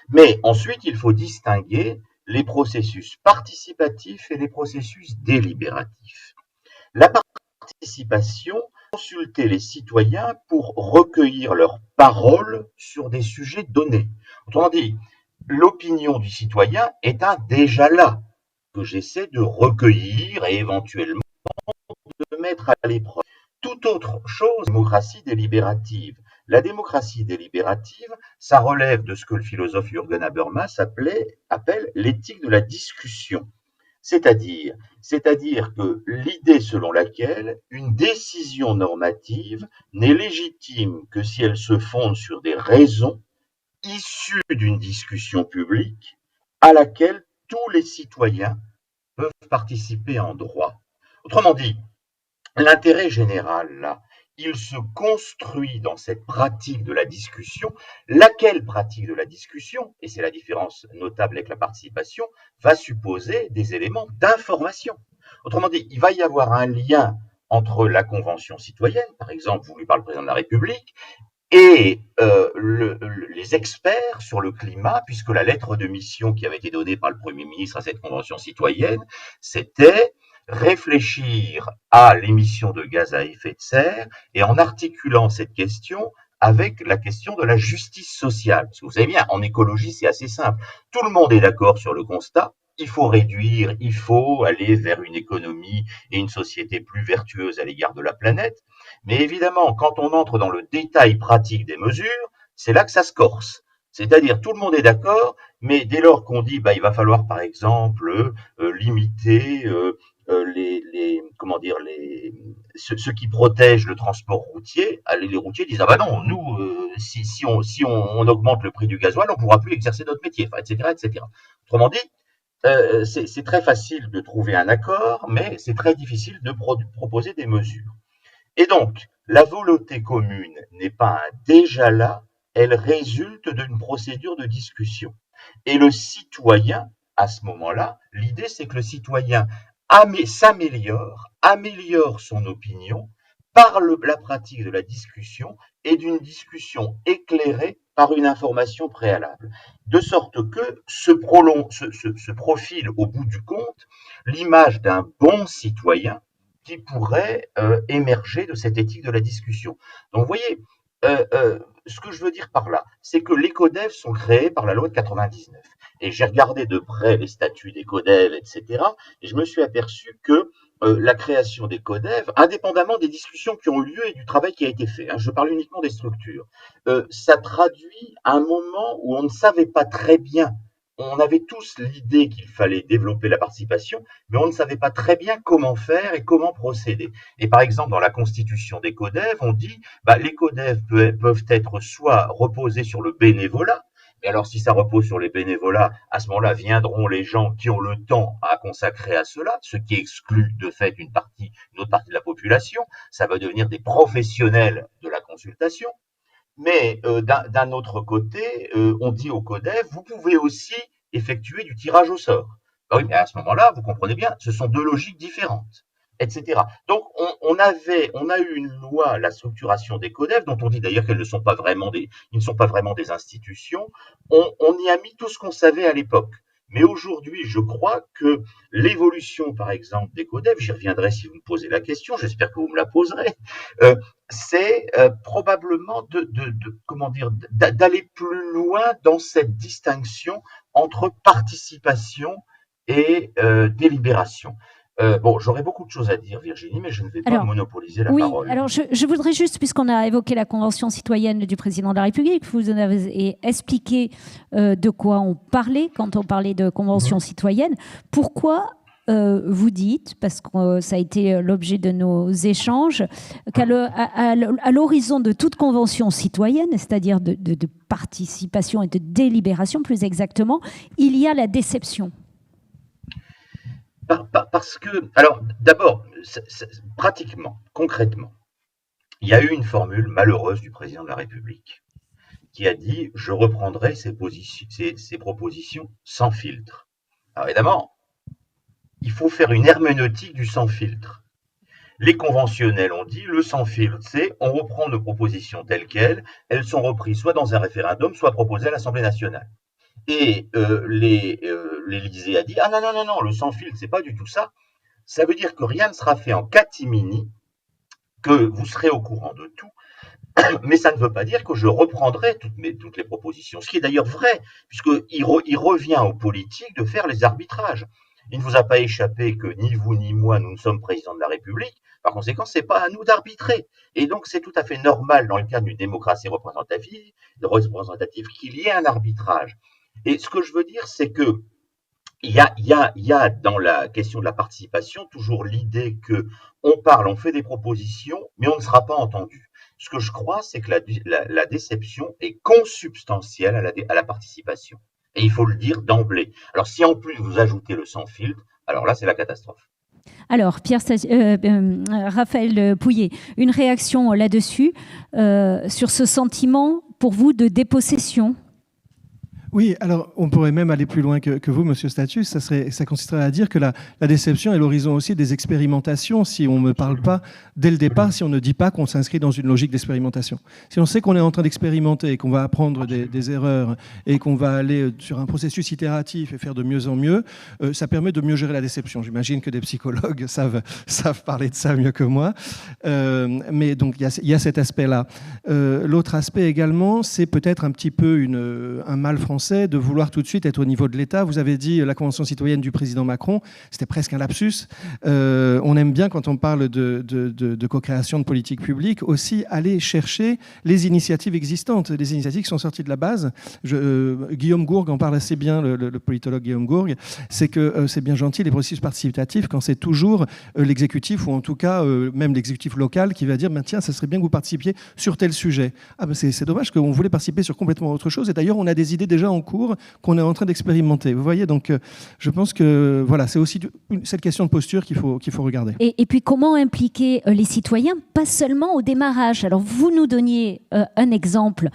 Mais ensuite, il faut distinguer les processus participatifs et les processus délibératifs. La participation, consulter les citoyens pour recueillir leurs paroles sur des sujets donnés. Autrement dit, l'opinion du citoyen est un déjà là que j'essaie de recueillir et éventuellement de mettre à l'épreuve. Toute autre chose, démocratie délibérative. La démocratie délibérative, ça relève de ce que le philosophe Jürgen Habermas appelle l'éthique de la discussion. C'est-à-dire que l'idée selon laquelle une décision normative n'est légitime que si elle se fonde sur des raisons issues d'une discussion publique à laquelle tous les citoyens peuvent participer en droit. Autrement dit, l'intérêt général, là, il se construit dans cette pratique de la discussion, laquelle pratique de la discussion, et c'est la différence notable avec la participation, va supposer des éléments d'information. Autrement dit, il va y avoir un lien entre la Convention citoyenne, par exemple voulue par le président de la République, et les experts sur le climat, puisque la lettre de mission qui avait été donnée par le Premier ministre à cette Convention citoyenne, c'était réfléchir à l'émission de gaz à effet de serre et en articulant cette question avec la question de la justice sociale. Parce que vous savez bien, en écologie, c'est assez simple. Tout le monde est d'accord sur le constat. Il faut réduire, il faut aller vers une économie et une société plus vertueuse à l'égard de la planète. Mais évidemment, quand on entre dans le détail pratique des mesures, c'est là que ça se corse. C'est-à-dire, tout le monde est d'accord, mais dès lors qu'on dit, il va falloir, par exemple, limiter ceux qui protègent le transport routier, les routiers disent non, nous si on augmente le prix du gasoil, on pourra plus exercer notre métier, etc., etc. Autrement dit, c'est très facile de trouver un accord, mais c'est très difficile de proposer des mesures. Et donc, la volonté commune n'est pas un déjà là, elle résulte d'une procédure de discussion. Et le citoyen, à ce moment-là, l'idée c'est que le citoyen améliore son opinion par la pratique de la discussion et d'une discussion éclairée par une information préalable. De sorte que se profile au bout du compte l'image d'un bon citoyen qui pourrait émerger de cette éthique de la discussion. Donc vous voyez, ce que je veux dire par là, c'est que les codev sont créés par la loi de 99. Et j'ai regardé de près les statuts des codev, etc. Et je me suis aperçu que la création des codev, indépendamment des discussions qui ont eu lieu et du travail qui a été fait, je parle uniquement des structures, ça traduit un moment où on ne savait pas très bien. On avait tous l'idée qu'il fallait développer la participation, mais on ne savait pas très bien comment faire et comment procéder. Et par exemple, dans la constitution des codev, on dit les codev peuvent être soit reposés sur le bénévolat, et alors si ça repose sur les bénévolats, à ce moment-là viendront les gens qui ont le temps à consacrer à cela, ce qui exclut de fait une autre partie de la population. Ça va devenir des professionnels de la consultation. Mais d'un autre côté, on dit au codev, vous pouvez aussi effectuer du tirage au sort. Oui, mais à ce moment-là, vous comprenez bien, ce sont deux logiques différentes, etc. Donc, on a eu une loi, la structuration des codev, dont on dit d'ailleurs qu'elles ne sont pas vraiment des institutions. On y a mis tout ce qu'on savait à l'époque. Mais aujourd'hui, je crois que l'évolution, par exemple, des codev, j'y reviendrai si vous me posez la question, j'espère que vous me la poserez, c'est probablement d'aller plus loin dans cette distinction entre participation et délibération. J'aurais beaucoup de choses à dire, Virginie, mais je ne vais pas monopoliser la parole. Alors je voudrais juste, puisqu'on a évoqué la Convention citoyenne du président de la République, vous en avez expliqué de quoi on parlait quand on parlait de Convention citoyenne. Pourquoi vous dites, parce que ça a été l'objet de nos échanges, qu'à l'horizon de toute convention citoyenne, c'est-à-dire de participation et de délibération plus exactement, il y a la déception? Parce que, alors d'abord, pratiquement, concrètement, il y a eu une formule malheureuse du président de la République qui a dit « je reprendrai ces propositions sans filtre ». Alors évidemment, il faut faire une herméneutique du sans filtre. Les conventionnels ont dit le sans filtre, c'est on reprend nos propositions telles quelles, elles sont reprises soit dans un référendum, soit proposées à l'Assemblée nationale. Et l'Élysée a dit ah non, le sans filtre, c'est pas du tout ça. Ça veut dire que rien ne sera fait en catimini, que vous serez au courant de tout, mais ça ne veut pas dire que je reprendrai toutes les propositions. Ce qui est d'ailleurs vrai, puisqu'il revient aux politiques de faire les arbitrages. Il ne vous a pas échappé que ni vous ni moi, nous ne sommes présidents de la République. Par conséquent, c'est pas à nous d'arbitrer. Et donc, c'est tout à fait normal dans le cadre d'une démocratie représentative qu'il y ait un arbitrage. Et ce que je veux dire, c'est que il y a dans la question de la participation toujours l'idée que on parle, on fait des propositions, mais on ne sera pas entendu. Ce que je crois, c'est que la déception est consubstantielle à la participation. Et il faut le dire d'emblée. Alors, si en plus vous ajoutez le sans filtre, alors là, c'est la catastrophe. Alors, Raphaël Pouillet, une réaction là-dessus, sur ce sentiment pour vous de dépossession? Oui, alors on pourrait même aller plus loin que vous, Monsieur Status. Ça consisterait à dire que la déception est l'horizon aussi des expérimentations. Si on ne me parle pas dès le départ, si on ne dit pas qu'on s'inscrit dans une logique d'expérimentation. Si on sait qu'on est en train d'expérimenter, qu'on va apprendre des erreurs et qu'on va aller sur un processus itératif et faire de mieux en mieux, ça permet de mieux gérer la déception. J'imagine que des psychologues savent parler de ça mieux que moi. Mais donc il y a cet aspect-là. L'autre aspect également, c'est peut-être un petit peu un mal français de vouloir tout de suite être au niveau de l'État. Vous avez dit la Convention citoyenne du président Macron, c'était presque un lapsus. On aime bien, quand on parle de co-création de politique publique, aussi aller chercher les initiatives existantes, les initiatives qui sont sorties de la base. Guillaume Gourgue en parle assez bien, le politologue Guillaume Gourgue, c'est que c'est bien gentil les processus participatifs quand c'est toujours l'exécutif, ou en tout cas même l'exécutif local, qui va dire tiens, ça serait bien que vous participiez sur tel sujet. C'est dommage qu'on voulait participer sur complètement autre chose, et d'ailleurs on a des idées déjà en cours qu'on est en train d'expérimenter. Vous voyez, donc je pense que voilà, c'est aussi cette question de posture qu'il faut regarder. Et puis comment impliquer les citoyens, pas seulement au démarrage. Alors vous nous donniez un exemple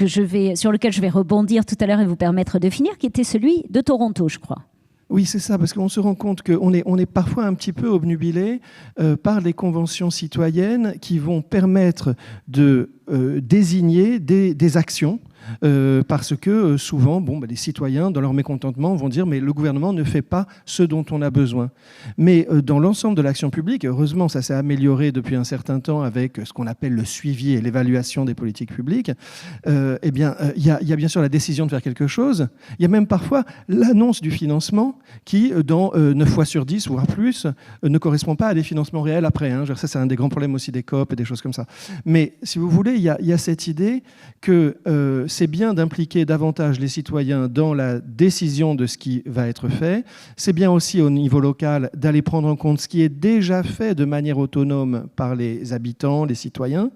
sur lequel je vais rebondir tout à l'heure et vous permettre de finir, qui était celui de Toronto, je crois. Oui, c'est ça, parce qu'on se rend compte qu'on est parfois un petit peu obnubilé par les conventions citoyennes qui vont permettre de désigner des actions. Parce que souvent, les citoyens, dans leur mécontentement, vont dire « mais le gouvernement ne fait pas ce dont on a besoin ». Mais dans l'ensemble de l'action publique, heureusement, ça s'est amélioré depuis un certain temps avec ce qu'on appelle le suivi et l'évaluation des politiques publiques. Eh bien, il y a bien sûr la décision de faire quelque chose. Il y a même parfois l'annonce du financement qui, dans 9 fois sur 10, voire plus, ne correspond pas à des financements réels après. Ça, c'est un des grands problèmes aussi des COP et des choses comme ça. Mais si vous voulez, il y a cette idée que c'est bien d'impliquer davantage les citoyens dans la décision de ce qui va être fait. C'est bien aussi au niveau local d'aller prendre en compte ce qui est déjà fait de manière autonome par les habitants, les citoyens.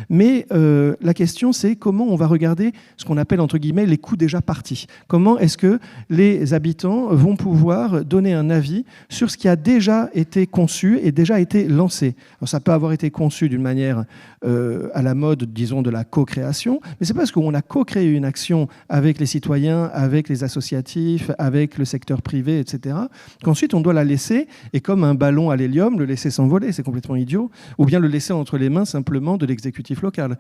Mais la question, c'est comment on va regarder ce qu'on appelle, entre guillemets, les coups déjà partis. Comment est-ce que les habitants vont pouvoir donner un avis sur ce qui a déjà été conçu et déjà été lancé. Alors, ça peut avoir été conçu d'une manière à la mode, disons, de la co-création, mais c'est parce qu'on a co-créé une action avec les citoyens, avec les associatifs, avec le secteur privé, etc., qu'ensuite on doit la laisser, et comme un ballon à l'hélium, le laisser s'envoler, c'est complètement idiot, ou bien le laisser entre les mains simplement de l'exécutif local,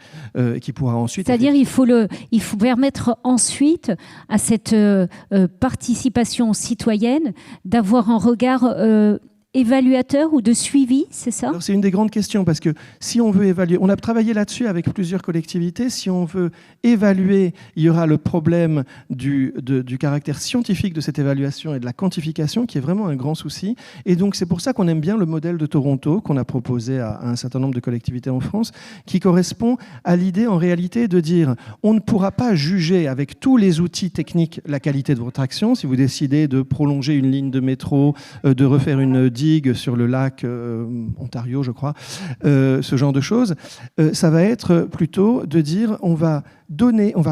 qui pourra ensuite... C'est-à-dire il faut permettre ensuite à cette participation citoyenne d'avoir un regard... évaluateur ou de suivi, c'est ça? Alors, c'est une des grandes questions, parce que si on veut évaluer, on a travaillé là-dessus avec plusieurs collectivités, si on veut évaluer, il y aura le problème du caractère scientifique de cette évaluation et de la quantification, qui est vraiment un grand souci. Et donc c'est pour ça qu'on aime bien le modèle de Toronto, qu'on a proposé à un certain nombre de collectivités en France, qui correspond à l'idée en réalité de dire on ne pourra pas juger avec tous les outils techniques la qualité de votre action. Si vous décidez de prolonger une ligne de métro, de refaire une digue sur le lac Ontario, je crois, ce genre de choses, ça va être plutôt de dire on va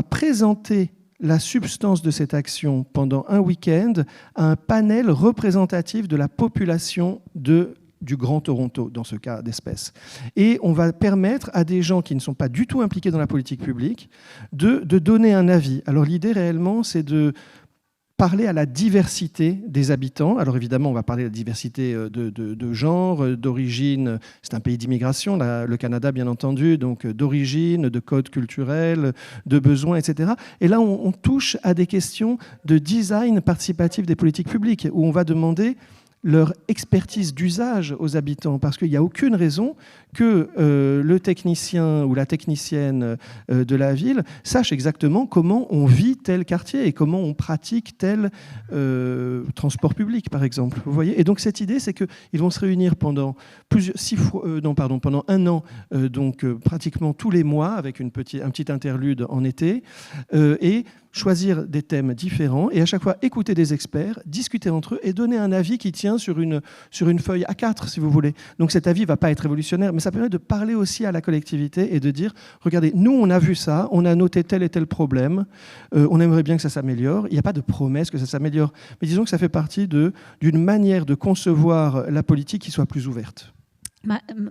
présenter la substance de cette action pendant un week-end à un panel représentatif de la population du Grand Toronto, dans ce cas d'espèce. Et on va permettre à des gens qui ne sont pas du tout impliqués dans la politique publique de donner un avis. Alors l'idée réellement, c'est de parler à la diversité des habitants. Alors évidemment, on va parler de la diversité de genre, d'origine. C'est un pays d'immigration, le Canada bien entendu, donc d'origine, de code culturel, de besoins, etc. Et là, on touche à des questions de design participatif des politiques publiques, où on va demander leur expertise d'usage aux habitants, parce qu'il n'y a aucune raison que le technicien ou la technicienne de la ville sache exactement comment on vit tel quartier et comment on pratique tel transport public, par exemple. Vous voyez ? Et donc cette idée, c'est qu'ils vont se réunir pendant pendant un an, donc pratiquement tous les mois, avec un petit interlude en été, et choisir des thèmes différents et à chaque fois écouter des experts, discuter entre eux et donner un avis qui tient sur une feuille A4, si vous voulez. Donc cet avis ne va pas être révolutionnaire, mais ça permet de parler aussi à la collectivité et de dire, regardez, nous on a vu ça, on a noté tel et tel problème, on aimerait bien que ça s'améliore. Il n'y a pas de promesse que ça s'améliore, mais disons que ça fait partie d'une manière de concevoir la politique qui soit plus ouverte.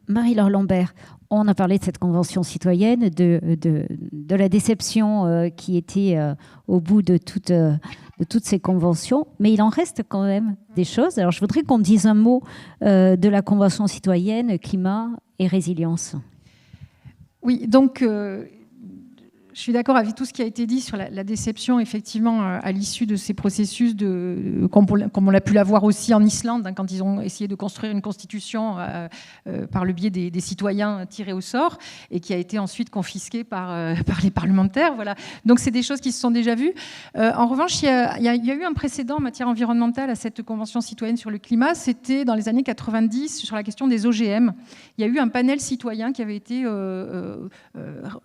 Marie-Laure Lambert, on a parlé de cette convention citoyenne, de la déception qui était au bout de toutes ces conventions, mais il en reste quand même des choses. Alors je voudrais qu'on dise un mot de la convention citoyenne, climat et résilience. Oui, donc je suis d'accord avec tout ce qui a été dit sur la déception, effectivement, à l'issue de ces processus, comme on l'a pu l'avoir aussi en Islande, hein, quand ils ont essayé de construire une constitution par le biais des citoyens tirés au sort, et qui a été ensuite confisquée par les parlementaires. Voilà. Donc, c'est des choses qui se sont déjà vues. En revanche, il y a eu un précédent en matière environnementale à cette Convention citoyenne sur le climat. C'était dans les années 90, sur la question des OGM. Il y a eu un panel citoyen qui avait été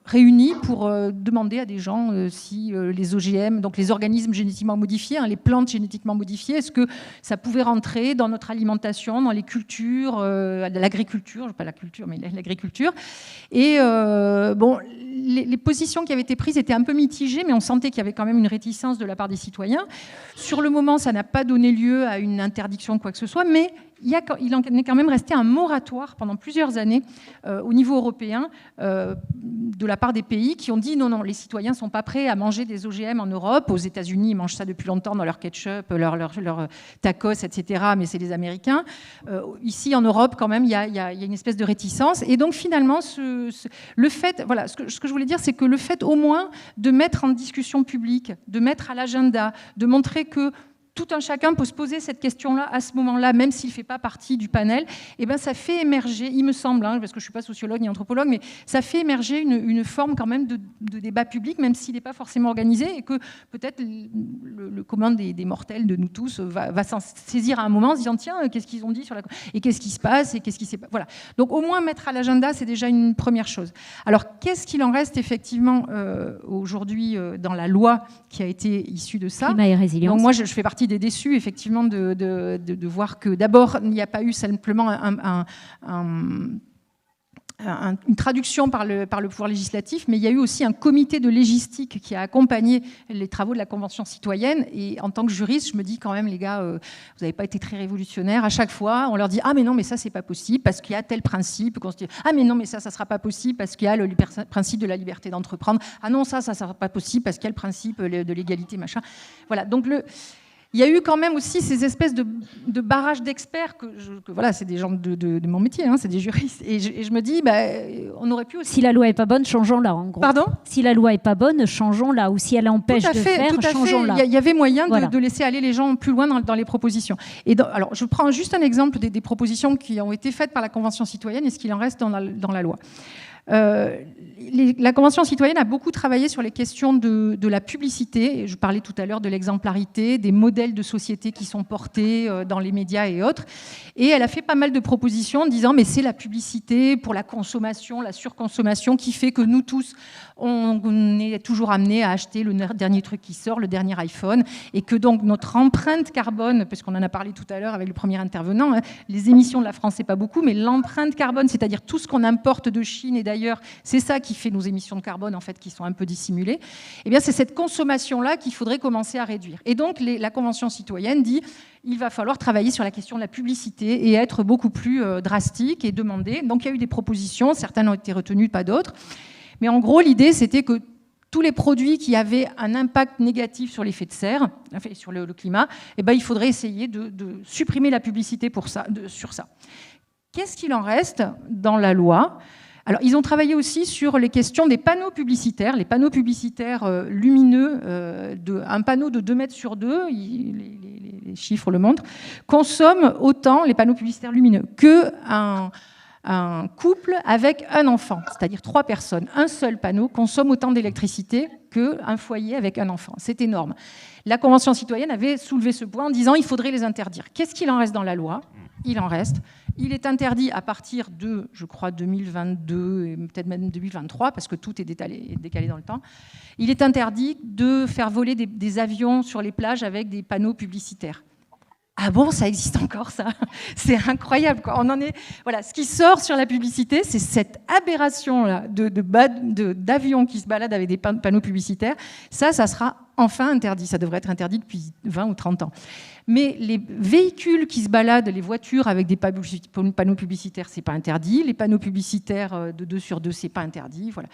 réuni pour demander à des gens si les OGM, donc les organismes génétiquement modifiés, hein, les plantes génétiquement modifiées, est-ce que ça pouvait rentrer dans notre alimentation, dans les cultures, l'agriculture, pas la culture, mais l'agriculture. Et bon, les positions qui avaient été prises étaient un peu mitigées, mais on sentait qu'il y avait quand même une réticence de la part des citoyens. Sur le moment, ça n'a pas donné lieu à une interdiction de quoi que ce soit, mais il en est quand même resté un moratoire pendant plusieurs années au niveau européen de la part des pays qui ont dit non, les citoyens ne sont pas prêts à manger des OGM en Europe. Aux États-Unis, ils mangent ça depuis longtemps dans leur ketchup, leur tacos, etc. Mais c'est les Américains. Ici, en Europe, quand même, il y a une espèce de réticence. Et donc, finalement, le fait, voilà, ce que je voulais dire, c'est que le fait au moins de mettre en discussion publique, de mettre à l'agenda, de montrer que tout un chacun peut se poser cette question-là à ce moment-là, même s'il ne fait pas partie du panel, et ben ça fait émerger, il me semble, hein, parce que je ne suis pas sociologue ni anthropologue, mais ça fait émerger une forme quand même de débat public, même s'il n'est pas forcément organisé, et que peut-être le commun des mortels de nous tous va s'en saisir à un moment en se disant tiens, qu'est-ce qu'ils ont dit sur et qu'est-ce qui se passe, et qu'est-ce qui s'est pas. Voilà. Donc au moins mettre à l'agenda, c'est déjà une première chose. Alors qu'est-ce qu'il en reste effectivement aujourd'hui dans la loi qui a été issue de ça? Climat et résilience. Donc moi, je fais partie des déçus, effectivement, de voir que d'abord, il n'y a pas eu simplement une traduction par le pouvoir législatif, mais il y a eu aussi un comité de légistique qui a accompagné les travaux de la Convention citoyenne. Et en tant que juriste, je me dis quand même, les gars, vous n'avez pas été très révolutionnaires. À chaque fois, on leur dit « Ah, mais non, mais ça, c'est pas possible parce qu'il y a tel principe. » Ah, mais non, mais ça sera pas possible parce qu'il y a le principe de la liberté d'entreprendre. Ah non, ça sera pas possible parce qu'il y a le principe de l'égalité, machin. » Voilà, donc il y a eu quand même aussi ces espèces de barrages d'experts que voilà, c'est des gens de mon métier, hein, c'est des juristes. Et je me dis, on aurait pu aussi... Si la loi n'est pas bonne, changeons-la, en gros. Pardon ? Si la loi n'est pas bonne, changeons-la. Ou si elle empêche de faire, changeons-la. Il y avait moyen de laisser aller les gens plus loin dans les propositions. Alors, je prends juste un exemple des propositions qui ont été faites par la Convention citoyenne et ce qu'il en reste dans la loi. La Convention citoyenne a beaucoup travaillé sur les questions de la publicité. Je parlais tout à l'heure de l'exemplarité, des modèles de société qui sont portés dans les médias et autres. Et elle a fait pas mal de propositions en disant mais c'est la publicité pour la consommation, la surconsommation qui fait que nous tous, on est toujours amenés à acheter le dernier truc qui sort, le dernier iPhone, et que donc notre empreinte carbone, parce qu'on en a parlé tout à l'heure avec le premier intervenant, hein, les émissions de la France, c'est pas beaucoup, mais l'empreinte carbone, c'est-à-dire tout ce qu'on importe de Chine et d'ailleurs, c'est ça qui fait nos émissions de carbone, en fait, qui sont un peu dissimulées, eh bien, c'est cette consommation-là qu'il faudrait commencer à réduire. Et donc, la Convention citoyenne dit il va falloir travailler sur la question de la publicité et être beaucoup plus drastique et demander. Donc, il y a eu des propositions, certaines ont été retenues, pas d'autres. Mais en gros, l'idée, c'était que tous les produits qui avaient un impact négatif sur l'effet de serre, sur le climat, eh ben, il faudrait essayer de supprimer la publicité sur ça. Qu'est-ce qu'il en reste dans la loi ? Alors, ils ont travaillé aussi sur les questions des panneaux publicitaires. Les panneaux publicitaires lumineux, un panneau de 2 mètres sur 2, les chiffres le montrent, consomment autant, les panneaux publicitaires lumineux, qu'un un couple avec un enfant, c'est-à-dire 3 personnes. Un seul panneau consomme autant d'électricité qu'un foyer avec un enfant. C'est énorme. La Convention citoyenne avait soulevé ce point en disant qu'il faudrait les interdire. Qu'est-ce qu'il en reste dans la loi ? Il en reste. Il est interdit à partir de, je crois, 2022 et peut-être même 2023, parce que tout est décalé dans le temps. Il est interdit de faire voler des avions sur les plages avec des panneaux publicitaires. Ah bon, ça existe encore, ça? C'est incroyable, quoi. On en est... Voilà, ce qui sort sur la publicité, c'est cette aberration-là d'avions qui se baladent avec des panneaux publicitaires. Ça sera enfin interdit. Ça devrait être interdit depuis 20 ou 30 ans. Mais les véhicules qui se baladent, les voitures avec des panneaux publicitaires, c'est pas interdit. Les panneaux publicitaires de 2 sur 2, c'est pas interdit. Voilà.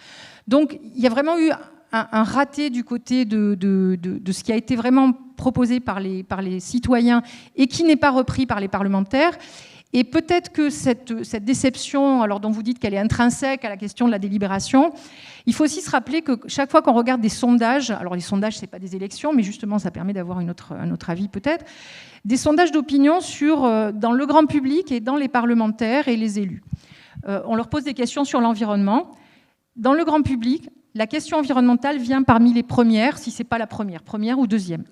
Donc, il y a vraiment eu un raté du côté de ce qui a été vraiment proposé par les citoyens et qui n'est pas repris par les parlementaires. Et peut-être que cette déception, alors dont vous dites qu'elle est intrinsèque à la question de la délibération, il faut aussi se rappeler que chaque fois qu'on regarde des sondages, alors les sondages, ce n'est pas des élections, mais justement, ça permet d'avoir un autre avis peut-être, des sondages d'opinion dans le grand public et dans les parlementaires et les élus. On leur pose des questions sur l'environnement. Dans le grand public, la question environnementale vient parmi les premières, si ce n'est pas la première ou deuxième.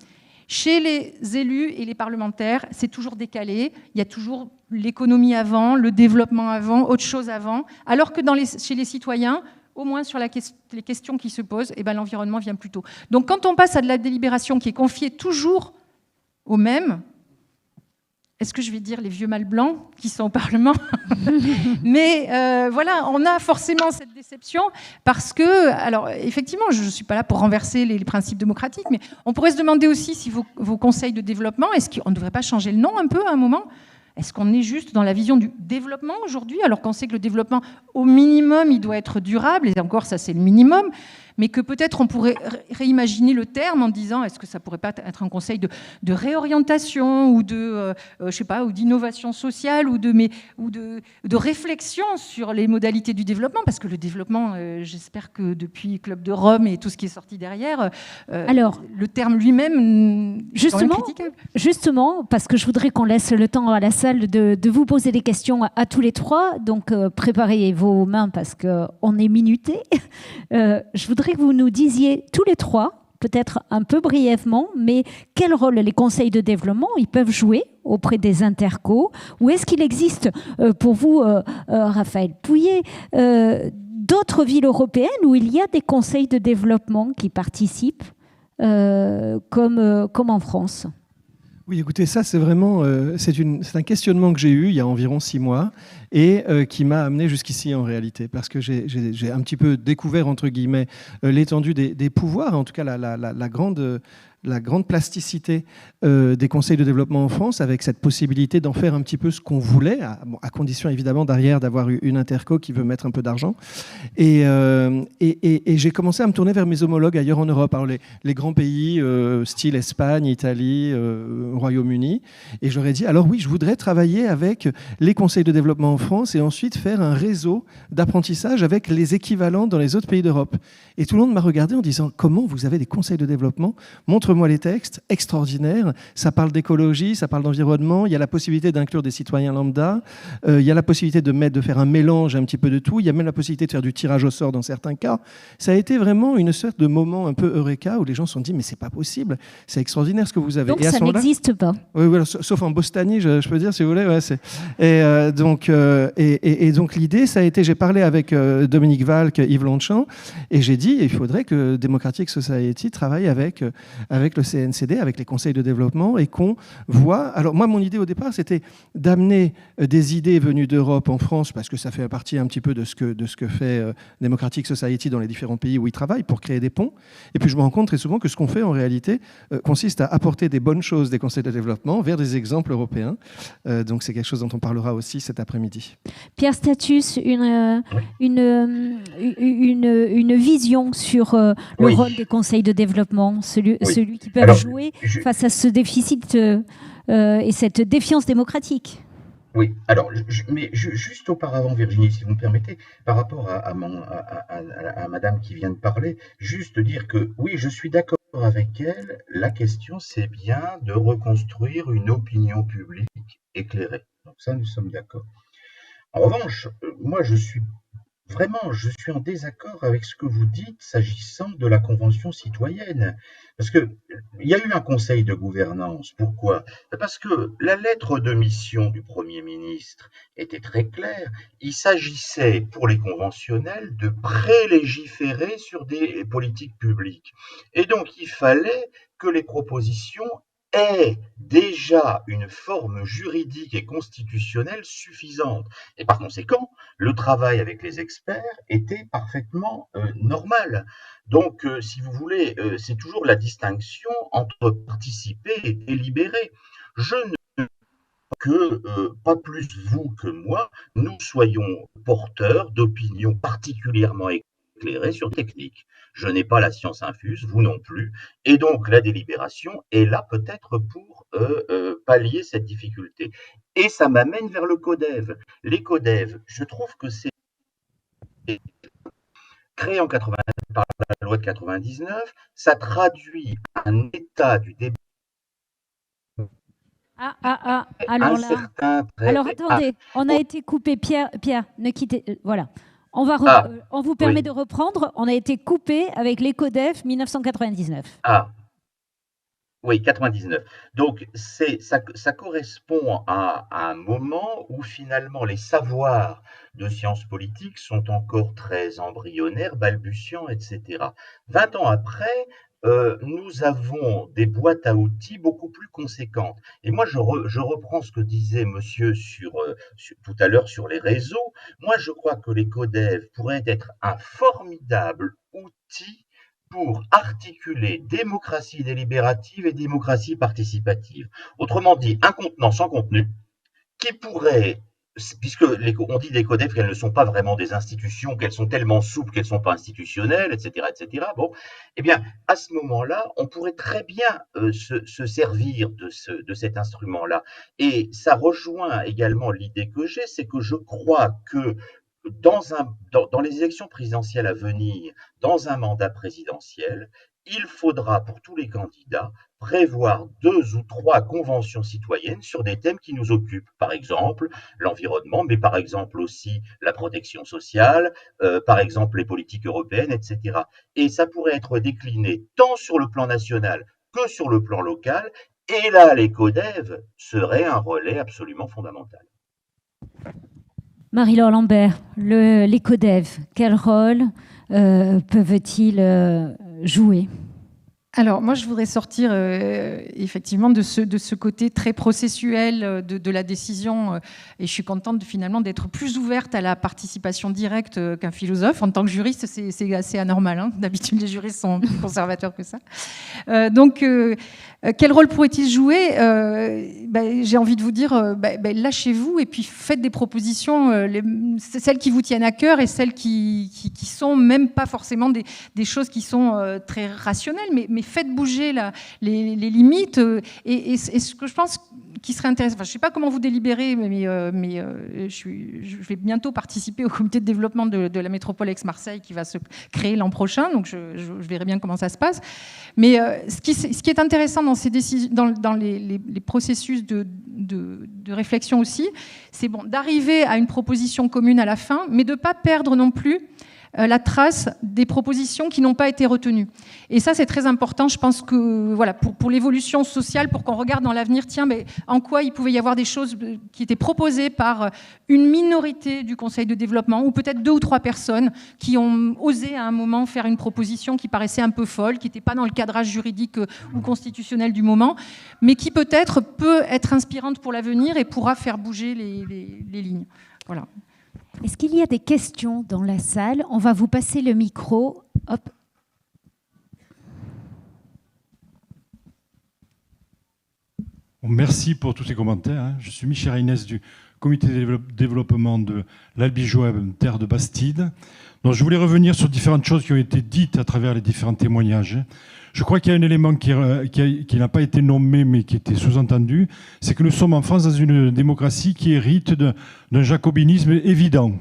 Chez les élus et les parlementaires, c'est toujours décalé. Il y a toujours l'économie avant, le développement avant, autre chose avant. Alors que chez les citoyens, au moins sur les questions qui se posent, l'environnement vient plus tôt. Donc quand on passe à de la délibération qui est confiée toujours aux mêmes, est-ce que je vais dire les vieux mâles blancs qui sont au Parlement? Mais voilà, on a forcément cette déception parce que, alors effectivement, je ne suis pas là pour renverser les principes démocratiques, mais on pourrait se demander aussi si vos conseils de développement, est-ce qu'on ne devrait pas changer le nom un peu à un moment? Est-ce qu'on est juste dans la vision du développement aujourd'hui, alors qu'on sait que le développement, au minimum, il doit être durable, et encore ça c'est le minimum, mais que peut-être on pourrait réimaginer le terme en disant est-ce que ça pourrait pas être un conseil de réorientation ou je sais pas, ou d'innovation sociale ou de réflexion sur les modalités du développement, parce que le développement, j'espère que depuis Club de Rome et tout ce qui est sorti derrière, alors, le terme lui-même est quand même critiquable. Justement, parce que je voudrais qu'on laisse le temps à la salle de vous poser des questions à tous les trois, donc préparez vos mains parce qu'on est minuté. Je voudrais que vous nous disiez tous les trois, peut-être un peu brièvement, mais quel rôle les conseils de développement ils peuvent jouer auprès des intercos, ou est-ce qu'il existe pour vous, Raphaël Pouillet, d'autres villes européennes où il y a des conseils de développement qui participent, comme en France? Oui, écoutez, ça, c'est vraiment c'est un questionnement que j'ai eu il y a environ 6 mois et qui m'a amené jusqu'ici en réalité, parce que j'ai un petit peu découvert, entre guillemets, l'étendue des pouvoirs, en tout cas la grande plasticité des conseils de développement en France, avec cette possibilité d'en faire un petit peu ce qu'on voulait, à condition évidemment derrière d'avoir une interco qui veut mettre un peu d'argent. Et j'ai commencé à me tourner vers mes homologues ailleurs en Europe, alors les grands pays style Espagne, Italie, Royaume-Uni. Et j'aurais dit, alors oui, je voudrais travailler avec les conseils de développement en France et ensuite faire un réseau d'apprentissage avec les équivalents dans les autres pays d'Europe. Et tout le monde m'a regardé en disant, comment vous avez des conseils de développement? Montre-moi les textes, extraordinaires. Ça parle d'écologie, ça parle d'environnement. Il y a la possibilité d'inclure des citoyens lambda. Il y a la possibilité de faire un mélange un petit peu de tout. Il y a même la possibilité de faire du tirage au sort dans certains cas. Ça a été vraiment une sorte de moment un peu eureka où les gens se sont dit, mais c'est pas possible, c'est extraordinaire ce que vous avez. Donc ça n'existe pas. Oui, voilà, sauf en Bostanie, je peux dire, si vous voulez. Ouais, donc l'idée, ça a été, j'ai parlé avec Dominique Valk, Yves Longchamp, et j'ai dit, il faudrait que Democratic Society travaille avec le CNCD, avec les conseils de développement, et qu'on voit... Alors moi, mon idée au départ, c'était d'amener des idées venues d'Europe en France, parce que ça fait partie un petit peu de ce que fait Democratic Society dans les différents pays où ils travaillent, pour créer des ponts. Et puis je me rends compte très souvent que ce qu'on fait en réalité consiste à apporter des bonnes choses des conseils de développement vers des exemples européens. Donc c'est quelque chose dont on parlera aussi cet après-midi. Pierre Status, une vision sur le rôle des conseils de développement, celui qui peuvent jouer face à ce déficit et cette défiance démocratique. Oui, alors, mais juste auparavant, Virginie, si vous me permettez, par rapport à madame qui vient de parler, juste dire que oui, je suis d'accord avec elle, la question c'est bien de reconstruire une opinion publique éclairée. Donc ça, nous sommes d'accord. En revanche, moi, je suis en désaccord avec ce que vous dites s'agissant de la Convention citoyenne. Parce que il y a eu un conseil de gouvernance. Pourquoi? Parce que la lettre de mission du Premier ministre était très claire. Il s'agissait, pour les conventionnels, de pré-légiférer sur des politiques publiques. Et donc, il fallait que les propositions aient déjà une forme juridique et constitutionnelle suffisante. Et par conséquent, le travail avec les experts était parfaitement normal. Donc, si vous voulez, c'est toujours la distinction entre participer et délibérer. Je ne veux que, pas plus vous que moi, nous soyons porteurs d'opinions particulièrement éclairées sur des techniques. Je n'ai pas la science infuse, vous non plus, et donc la délibération est là peut-être pour pallier cette difficulté. Et ça m'amène vers le CODEV. Les CODEV, je trouve que c'est créé en 80 par la loi de 99, ça traduit un état du débat. Alors là. Alors attendez, on a été coupé. Pierre, ne quittez. Voilà. On vous permet de reprendre. On a été coupé avec l'ECODEF 1999. Oui, 99. Donc, ça correspond à un moment où finalement les savoirs de sciences politiques sont encore très embryonnaires, balbutiants, etc. 20 ans après, nous avons des boîtes à outils beaucoup plus conséquentes. Et moi, je reprends ce que disait monsieur tout à l'heure sur les réseaux. Moi, je crois que les CODEV pourraient être un formidable outil pour articuler démocratie délibérative et démocratie participative. Autrement dit, un contenant sans contenu qui pourrait, puisque on dit des CODEV qu'elles ne sont pas vraiment des institutions, qu'elles sont tellement souples qu'elles ne sont pas institutionnelles, etc., etc. Bon, eh bien, à ce moment-là, on pourrait très bien se servir de cet instrument-là. Et ça rejoint également l'idée que j'ai, c'est que je crois que dans les élections présidentielles à venir, dans un mandat présidentiel, il faudra pour tous les candidats prévoir 2 ou 3 conventions citoyennes sur des thèmes qui nous occupent. Par exemple, l'environnement, mais par exemple aussi la protection sociale, par exemple les politiques européennes, etc. Et ça pourrait être décliné tant sur le plan national que sur le plan local. Et là, les CODEV seraient un relais absolument fondamental. Marie-Laure Lambert, les CODEV, quel rôle peuvent-ils jouer ? Alors, moi, je voudrais sortir effectivement de ce côté très processuel de la décision. Et je suis contente finalement d'être plus ouverte à la participation directe qu'un philosophe. En tant que juriste, c'est assez anormal. Hein. D'habitude, les juristes sont plus conservateurs que ça. Donc, quel rôle pourrait-il jouer ? J'ai envie de vous dire, lâchez-vous et puis faites des propositions, celles qui vous tiennent à cœur et celles qui sont même pas forcément des choses qui sont très rationnelles, mais faites bouger les limites. Et ce que je pense qui serait intéressant, je ne sais pas comment vous délibérez, mais je vais bientôt participer au comité de développement de la métropole Aix-Marseille qui va se créer l'an prochain, donc je verrai bien comment ça se passe. Mais ce qui est intéressant dans ces décisions, dans les processus de réflexion aussi, c'est d'arriver à une proposition commune à la fin, mais de ne pas perdre non plus la trace des propositions qui n'ont pas été retenues. Et ça, c'est très important. Je pense que voilà, pour l'évolution sociale, pour qu'on regarde dans l'avenir, en quoi il pouvait y avoir des choses qui étaient proposées par une minorité du Conseil de développement, ou peut-être 2 ou 3 personnes qui ont osé à un moment faire une proposition qui paraissait un peu folle, qui n'était pas dans le cadrage juridique ou constitutionnel du moment, mais qui peut-être peut être inspirante pour l'avenir et pourra faire bouger les lignes. Voilà. Est-ce qu'il y a des questions dans la salle ? On va vous passer le micro. Hop. Merci pour tous ces commentaires. Je suis Michel Reynès du comité de développement de l'Albigeois Terre de Bastide. Donc, je voulais revenir sur différentes choses qui ont été dites à travers les différents témoignages. Je crois qu'il y a un élément qui n'a pas été nommé, mais qui était sous-entendu, c'est que nous sommes en France dans une démocratie qui hérite d'un jacobinisme évident.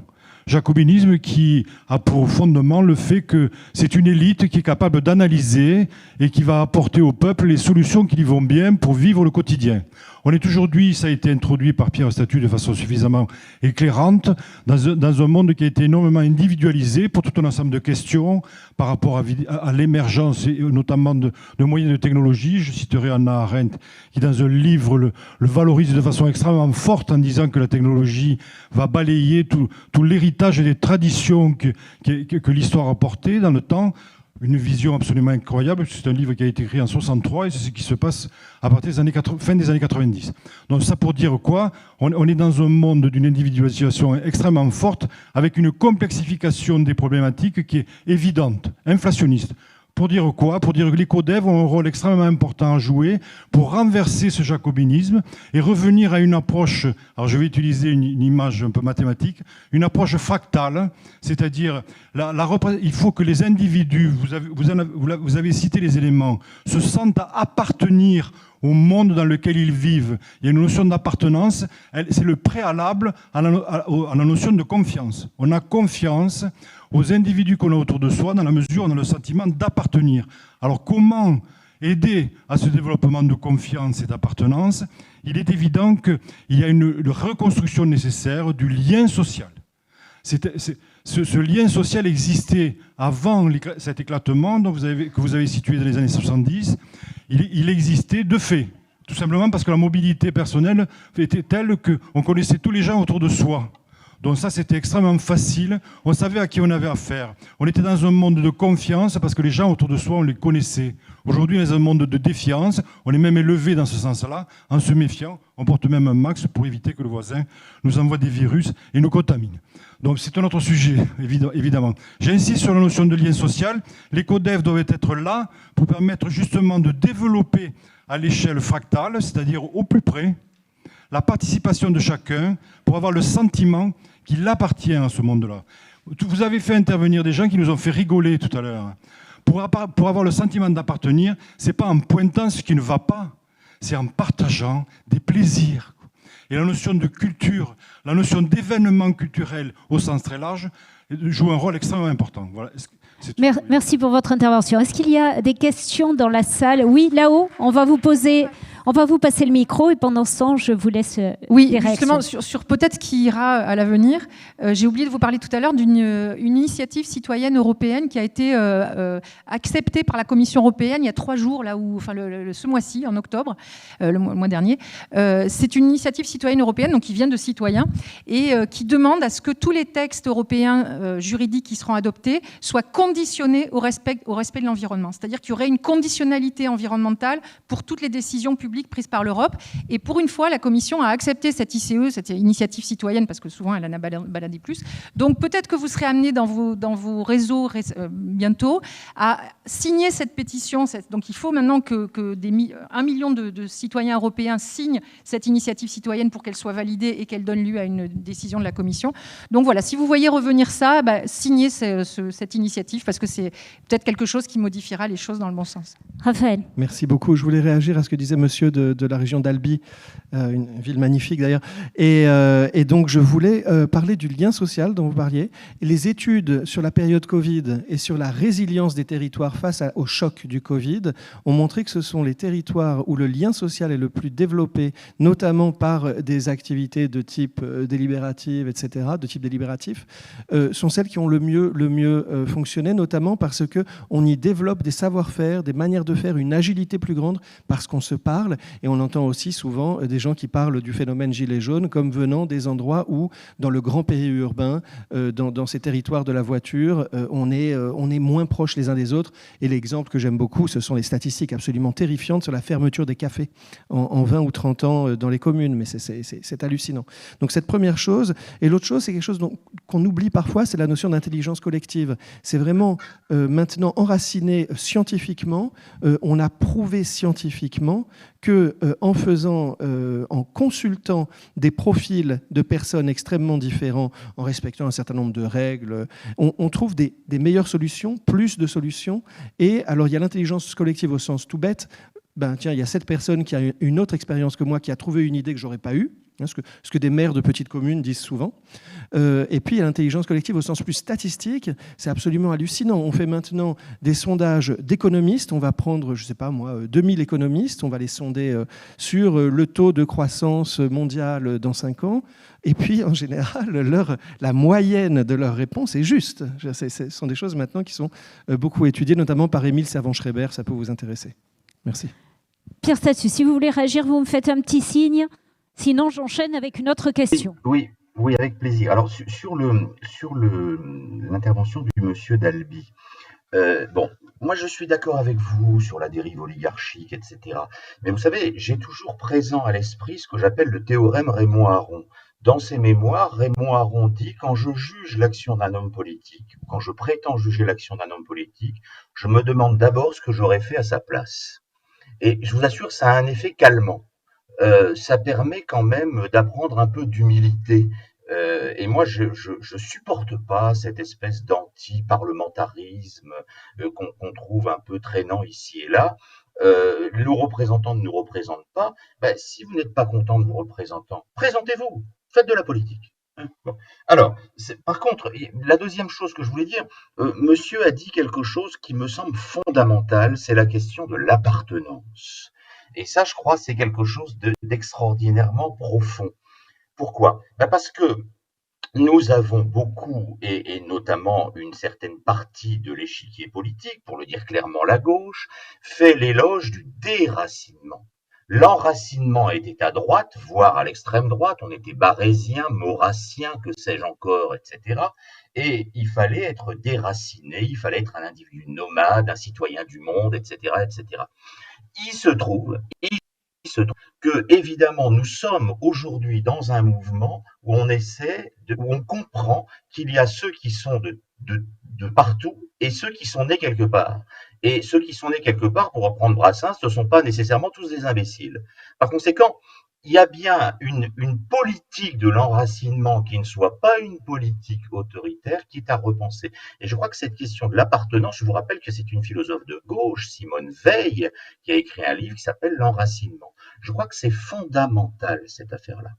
Jacobinisme qui a pour fondement le fait que c'est une élite qui est capable d'analyser et qui va apporter au peuple les solutions qui lui vont bien pour vivre le quotidien. On est aujourd'hui, ça a été introduit par Pierre Statu de façon suffisamment éclairante, dans un monde qui a été énormément individualisé pour tout un ensemble de questions par rapport à l'émergence, et notamment de moyens de technologie. Je citerai Hannah Arendt, qui dans un livre le valorise de façon extrêmement forte en disant que la technologie va balayer tout l'héritage des traditions que l'histoire a portées dans le temps. Une vision absolument incroyable. C'est un livre qui a été écrit en 63 et c'est ce qui se passe à partir des fin des années 90. Donc ça pour dire quoi ? On est dans un monde d'une individualisation extrêmement forte avec une complexification des problématiques qui est évidente, inflationniste. Pour dire quoi ? Pour dire que les codev ont un rôle extrêmement important à jouer pour renverser ce jacobinisme et revenir à une approche, alors je vais utiliser une image un peu mathématique, une approche fractale, c'est-à-dire il faut que les individus, vous avez cité les éléments, se sentent à appartenir au monde dans lequel ils vivent. Il y a une notion d'appartenance, c'est le préalable à la notion de confiance. On a confiance aux individus qu'on a autour de soi dans la mesure où on a le sentiment d'appartenir. Alors comment aider à ce développement de confiance et d'appartenance ? Il est évident qu'il y a une reconstruction nécessaire du lien social. Ce lien social existait avant cet éclatement que vous avez situé dans les années 70. Il existait de fait, tout simplement parce que la mobilité personnelle était telle qu'on connaissait tous les gens autour de soi. Donc ça, c'était extrêmement facile. On savait à qui on avait affaire. On était dans un monde de confiance parce que les gens autour de soi, on les connaissait. Aujourd'hui, on est dans un monde de défiance. On est même élevé dans ce sens-là, en se méfiant. On porte même un masque pour éviter que le voisin nous envoie des virus et nous contamine. Donc c'est un autre sujet, évidemment. J'insiste sur la notion de lien social. Les codev doivent être là pour permettre justement de développer à l'échelle fractale, c'est-à-dire au plus près, la participation de chacun pour avoir le sentiment qu'il appartient à ce monde-là. Vous avez fait intervenir des gens qui nous ont fait rigoler tout à l'heure. Pour avoir le sentiment d'appartenir, ce n'est pas en pointant ce qui ne va pas, c'est en partageant des plaisirs. Et la notion de culture, la notion d'événement culturel au sens très large, joue un rôle extrêmement important. Voilà. Merci pour votre intervention. Est-ce qu'il y a des questions dans la salle ? Oui, là-haut, on va vous passer le micro et pendant ce temps, je vous laisse oui, justement, sur peut-être ce qui ira à l'avenir, j'ai oublié de vous parler tout à l'heure d'une initiative citoyenne européenne qui a été acceptée par la Commission européenne il y a 3 jours, ce mois-ci, en octobre, le mois dernier. C'est une initiative citoyenne européenne donc qui vient de citoyens et qui demande à ce que tous les textes européens juridiques qui seront adoptés soient conditionnés au respect de l'environnement. C'est-à-dire qu'il y aurait une conditionnalité environnementale pour toutes les décisions publiques prises par l'Europe. Et pour une fois, la Commission a accepté cette ICE, cette initiative citoyenne, parce que souvent, elle en a baladé plus. Donc peut-être que vous serez amenés dans vos réseaux bientôt à signer cette pétition. Donc il faut maintenant que 1 million de citoyens européens signent cette initiative citoyenne pour qu'elle soit validée et qu'elle donne lieu à une décision de la Commission. Donc voilà, si vous voyez revenir ça, signez cette initiative, parce que c'est peut-être quelque chose qui modifiera les choses dans le bon sens. Raphaël. Merci beaucoup. Je voulais réagir à ce que disait monsieur de la région d'Albi, une ville magnifique d'ailleurs. Et donc je voulais parler du lien social dont vous parliez. Les études sur la période Covid et sur la résilience des territoires face au choc du Covid ont montré que ce sont les territoires où le lien social est le plus développé, notamment par des activités de type délibérative, etc., de type délibératif, sont celles qui ont le mieux fonctionné, notamment parce qu'on y développe des savoir-faire, des manières de faire, une agilité plus grande, parce qu'on se parle. Et on entend aussi souvent des gens qui parlent du phénomène gilet jaune comme venant des endroits où, dans le grand périurbain, dans ces territoires de la voiture, on est moins proches les uns des autres. Et l'exemple que j'aime beaucoup, ce sont les statistiques absolument terrifiantes sur la fermeture des cafés en 20 ou 30 ans dans les communes. Mais c'est hallucinant. Donc cette première chose. Et l'autre chose, c'est quelque chose qu'on oublie parfois, c'est la notion d'intelligence collective. C'est vraiment maintenant enraciné scientifiquement. On a prouvé scientifiquement que en consultant des profils de personnes extrêmement différents, en respectant un certain nombre de règles, on trouve des meilleures solutions, plus de solutions. Et alors il y a l'intelligence collective au sens tout bête. Tiens, il y a cette personne qui a une autre expérience que moi, qui a trouvé une idée que j'aurais pas eue. ce que des maires de petites communes disent souvent. Et puis, l'intelligence collective au sens plus statistique, c'est absolument hallucinant. On fait maintenant des sondages d'économistes. On va prendre, je ne sais pas moi, 2000 économistes. On va les sonder sur le taux de croissance mondiale dans 5 ans. Et puis, en général, la moyenne de leurs réponses est juste. Ce sont des choses maintenant qui sont beaucoup étudiées, notamment par Émile Servan-Schreiber. Ça peut vous intéresser. Merci. Pierre Statssus, si vous voulez réagir, vous me faites un petit signe. Sinon, j'enchaîne avec une autre question. Oui, avec plaisir. Alors, sur l'intervention du monsieur Dalby, bon, moi je suis d'accord avec vous sur la dérive oligarchique, etc. Mais vous savez, j'ai toujours présent à l'esprit ce que j'appelle le théorème Raymond-Aron. Dans ses mémoires, Raymond-Aron dit « Quand je juge l'action d'un homme politique, quand je prétends juger l'action d'un homme politique, je me demande d'abord ce que j'aurais fait à sa place. » Et je vous assure, ça a un effet calmant. Ça permet quand même d'apprendre un peu d'humilité. Et moi, je supporte pas cette espèce d'anti-parlementarisme qu'on trouve un peu traînant ici et là. Nos représentants ne nous représentent pas. Ben, si vous n'êtes pas content de vos représentants, présentez-vous, faites de la politique. Bon. Alors, par contre, la deuxième chose que je voulais dire, monsieur a dit quelque chose qui me semble fondamental, c'est la question de l'appartenance. Et ça, je crois, c'est quelque chose d'extraordinairement profond. Pourquoi? Ben parce que nous avons beaucoup, et notamment une certaine partie de l'échiquier politique, pour le dire clairement la gauche, fait l'éloge du déracinement. L'enracinement était à droite, voire à l'extrême droite, on était barrésien, maurassien, que sais-je encore, etc. Et il fallait être déraciné, il fallait être un individu nomade, un citoyen du monde, etc., etc. Il se trouve que, évidemment, nous sommes aujourd'hui dans un mouvement où où on comprend qu'il y a ceux qui sont de partout et ceux qui sont nés quelque part. Et ceux qui sont nés quelque part, pour reprendre Brassens, ce ne sont pas nécessairement tous des imbéciles. Par conséquent, il y a bien une politique de l'enracinement qui ne soit pas une politique autoritaire qui est à repenser. Et je crois que cette question de l'appartenance, je vous rappelle que c'est une philosophe de gauche, Simone Veil, qui a écrit un livre qui s'appelle L'enracinement. Je crois que c'est fondamental, cette affaire-là.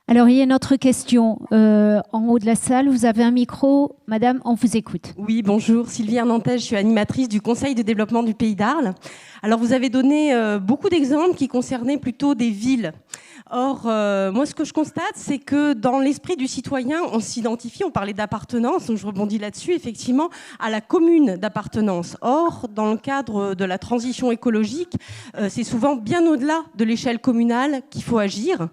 Alors, il y a une autre question en haut de la salle. Vous avez un micro. Madame, on vous écoute. Oui, bonjour. Sylvie Hernandez, je suis animatrice du Conseil de développement du Pays d'Arles. Alors, vous avez donné beaucoup d'exemples qui concernaient plutôt des villes. Or, moi, ce que je constate, c'est que dans l'esprit du citoyen, on s'identifie, on parlait d'appartenance, donc je rebondis là-dessus, effectivement, à la commune d'appartenance. Or, dans le cadre de la transition écologique, c'est souvent bien au-delà de l'échelle communale qu'il faut agir.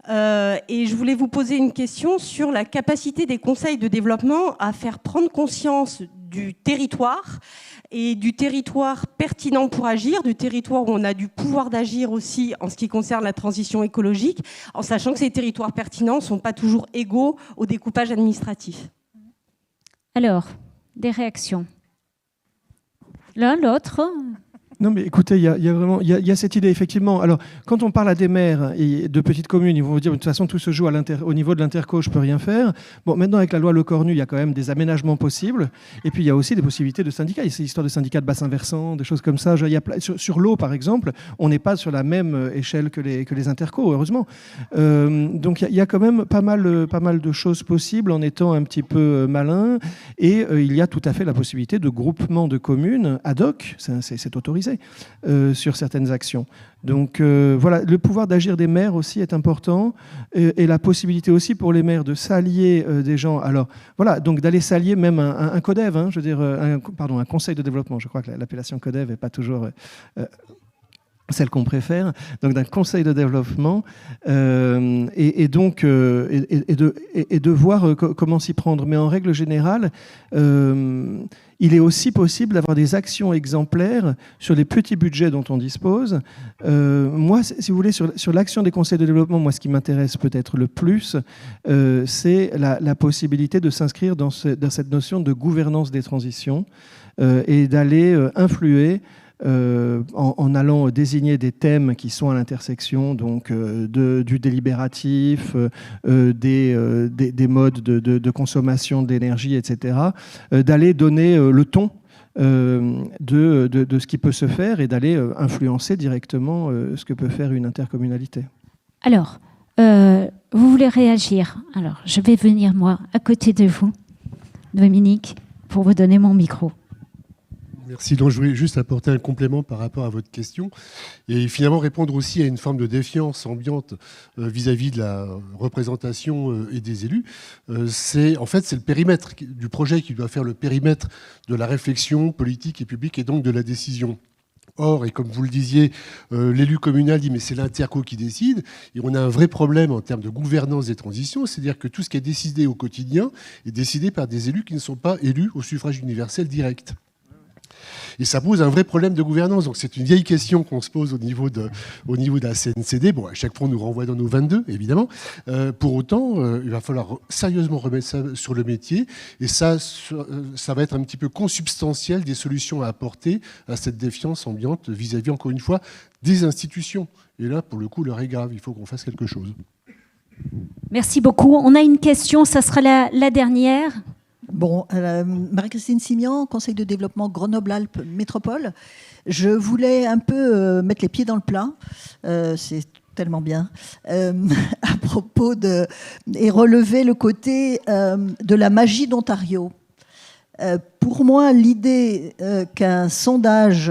Et je voulais vous poser une question sur la capacité des conseils de développement à faire prendre conscience du territoire et du territoire pertinent pour agir, du territoire où on a du pouvoir d'agir aussi en ce qui concerne la transition écologique, en sachant que ces territoires pertinents ne sont pas toujours égaux au découpage administratif. Alors, des réactions. L'un, l'autre. Non, mais écoutez, il y a cette idée, effectivement. Alors, quand on parle à des maires et de petites communes, ils vont vous dire, de toute façon, tout se joue au niveau de l'interco, je ne peux rien faire. Bon, maintenant, avec la loi Lecornu, il y a quand même des aménagements possibles. Et puis, il y a aussi des possibilités de syndicats. Il y a ces histoires de syndicats de bassin versant, des choses comme ça. Sur l'eau, par exemple, on n'est pas sur la même échelle que les intercos, heureusement. Donc, il y a quand même pas mal de choses possibles en étant un petit peu malin. Et il y a tout à fait la possibilité de groupement de communes ad hoc, c'est autorisé. Sur certaines actions. Donc voilà, le pouvoir d'agir des maires aussi est important et la possibilité aussi pour les maires de s'allier des gens. Alors voilà, donc d'aller s'allier même un CODEV, hein, je veux dire, un conseil de développement. Je crois que l'appellation CODEV n'est pas toujours celle qu'on préfère, donc d'un conseil de développement, et de voir comment s'y prendre. Mais en règle générale, il est aussi possible d'avoir des actions exemplaires sur les petits budgets dont on dispose. Moi, si vous voulez, sur l'action des conseils de développement, moi, ce qui m'intéresse peut-être le plus, c'est la possibilité de s'inscrire dans cette notion de gouvernance des transitions et d'aller influer en allant désigner des thèmes qui sont à l'intersection donc du délibératif, des modes de consommation d'énergie, etc., d'aller donner le ton de ce qui peut se faire et d'aller influencer directement ce que peut faire une intercommunalité. Alors, Vous voulez réagir? Alors, je vais venir, moi, à côté de vous, Dominique, pour vous donner mon micro. Merci. Donc, je voulais juste apporter un complément par rapport à votre question et finalement répondre aussi à une forme de défiance ambiante vis-à-vis de la représentation et des élus. C'est le périmètre du projet qui doit faire le périmètre de la réflexion politique et publique et donc de la décision. Or, et comme vous le disiez, l'élu communal dit mais c'est l'interco qui décide, et on a un vrai problème en termes de gouvernance des transitions, c'est-à-dire que tout ce qui est décidé au quotidien est décidé par des élus qui ne sont pas élus au suffrage universel direct. Et ça pose un vrai problème de gouvernance. Donc c'est une vieille question qu'on se pose au niveau de la CNCD. Bon, à chaque fois, on nous renvoie dans nos 22, évidemment. Pour autant, il va falloir sérieusement remettre ça sur le métier. Et ça va être un petit peu consubstantiel des solutions à apporter à cette défiance ambiante vis-à-vis, encore une fois, des institutions. Et là, pour le coup, l'heure est grave. Il faut qu'on fasse quelque chose. Merci beaucoup. On a une question, ça sera la dernière. Bon, Marie-Christine Simian, Conseil de développement Grenoble-Alpes Métropole. Je voulais un peu mettre les pieds dans le plat, c'est tellement bien, à propos et relever le côté de la magie d'Ontario. Pour moi, l'idée qu'un sondage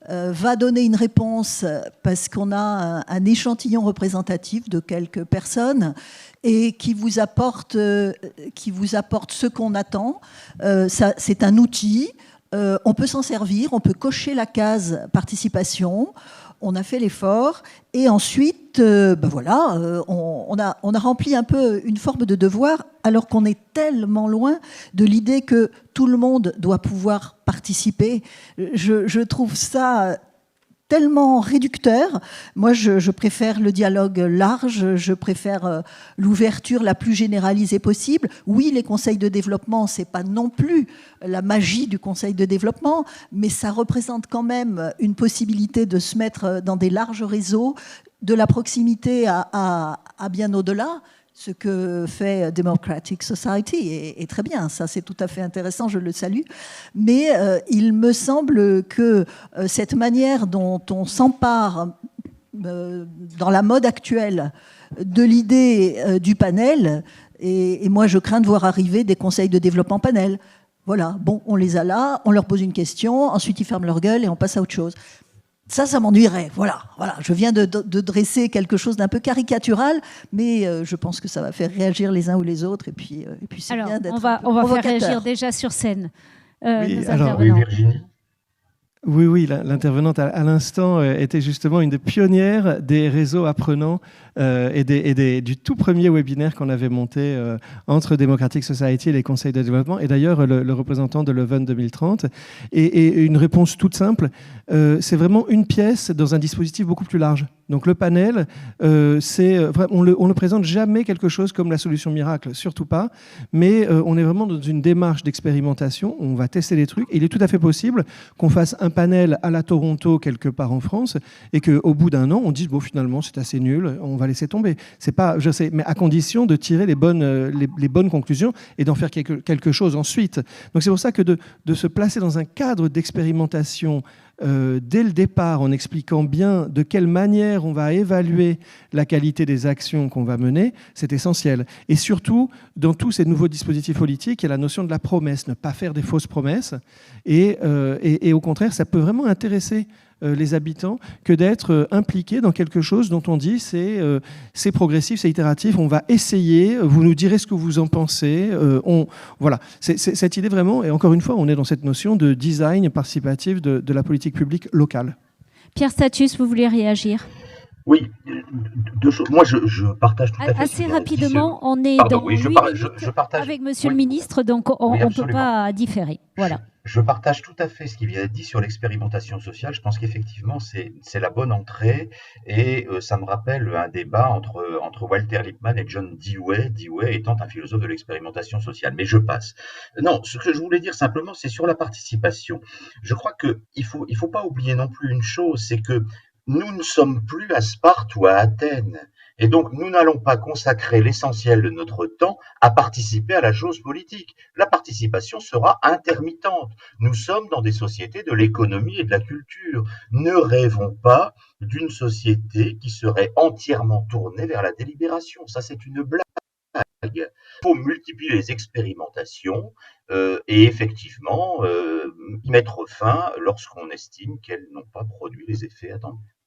va donner une réponse parce qu'on a un échantillon représentatif de quelques personnes et qui vous apporte ce qu'on attend. C'est un outil, on peut s'en servir, on peut cocher la case participation, on a fait l'effort, et ensuite, on a rempli un peu une forme de devoir, alors qu'on est tellement loin de l'idée que tout le monde doit pouvoir participer. Je trouve ça tellement réducteur. Moi, je préfère le dialogue large, je préfère l'ouverture la plus généralisée possible. Oui, les conseils de développement, c'est pas non plus la magie du conseil de développement, mais ça représente quand même une possibilité de se mettre dans des larges réseaux, de la proximité à bien au-delà. Ce que fait Democratic Society est très bien, ça c'est tout à fait intéressant, je le salue. Mais il me semble que cette manière dont on s'empare dans la mode actuelle de l'idée du panel, et moi je crains de voir arriver des conseils de développement panel. Voilà, bon, on les a là, on leur pose une question, ensuite ils ferment leur gueule et on passe à autre chose. Ça m'ennuierait. Voilà. Je viens de dresser quelque chose d'un peu caricatural, mais je pense que ça va faire réagir les uns ou les autres. Et puis c'est bien d'être on va faire réagir déjà sur scène. Oui, Virginie. Oui, l'intervenante à l'instant était justement une des pionnières des réseaux apprenants et du tout premier webinaire qu'on avait monté entre Democratic Society et les conseils de développement, et d'ailleurs le représentant de Leuven 2030. Et une réponse toute simple, c'est vraiment une pièce dans un dispositif beaucoup plus large. Donc le panel, on ne présente jamais quelque chose comme la solution miracle, surtout pas, mais on est vraiment dans une démarche d'expérimentation, on va tester des trucs, et il est tout à fait possible qu'on fasse un panel à la Toronto quelque part en France, et qu'au bout d'un an, on dise, bon finalement c'est assez nul, on va laisser tomber. C'est pas, je sais, mais à condition de tirer les bonnes conclusions et d'en faire quelque chose ensuite. Donc c'est pour ça que de se placer dans un cadre d'expérimentation dès le départ, en expliquant bien de quelle manière on va évaluer la qualité des actions qu'on va mener, c'est essentiel. Et surtout, dans tous ces nouveaux dispositifs politiques, il y a la notion de la promesse, ne pas faire des fausses promesses. Et au contraire, ça peut vraiment intéresser les habitants que d'être impliqués dans quelque chose dont on dit c'est progressif, c'est itératif, on va essayer, vous nous direz ce que vous en pensez. Voilà, c'est cette idée vraiment, et encore une fois, on est dans cette notion de design participatif de la politique publique locale. Pierre Status, vous voulez réagir? Oui, deux choses. Moi, je partage tout à fait. Assez rapidement, on est dans 8 minutes avec Monsieur le Ministre, donc on ne peut pas différer. Voilà. Je partage tout à fait ce qui vient d'être dit sur l'expérimentation sociale. Je pense qu'effectivement, c'est la bonne entrée, et ça me rappelle un débat entre Walter Lippmann et John Dewey, Dewey étant un philosophe de l'expérimentation sociale. Mais je passe. Non, ce que je voulais dire simplement, c'est sur la participation. Je crois qu'il faut pas oublier non plus une chose, c'est que nous ne sommes plus à Sparte ou à Athènes. Et donc, nous n'allons pas consacrer l'essentiel de notre temps à participer à la chose politique. La participation sera intermittente. Nous sommes dans des sociétés de l'économie et de la culture. Ne rêvons pas d'une société qui serait entièrement tournée vers la délibération. Ça, c'est une blague. Il faut multiplier les expérimentations et effectivement y mettre fin lorsqu'on estime qu'elles n'ont pas produit les effets attendus.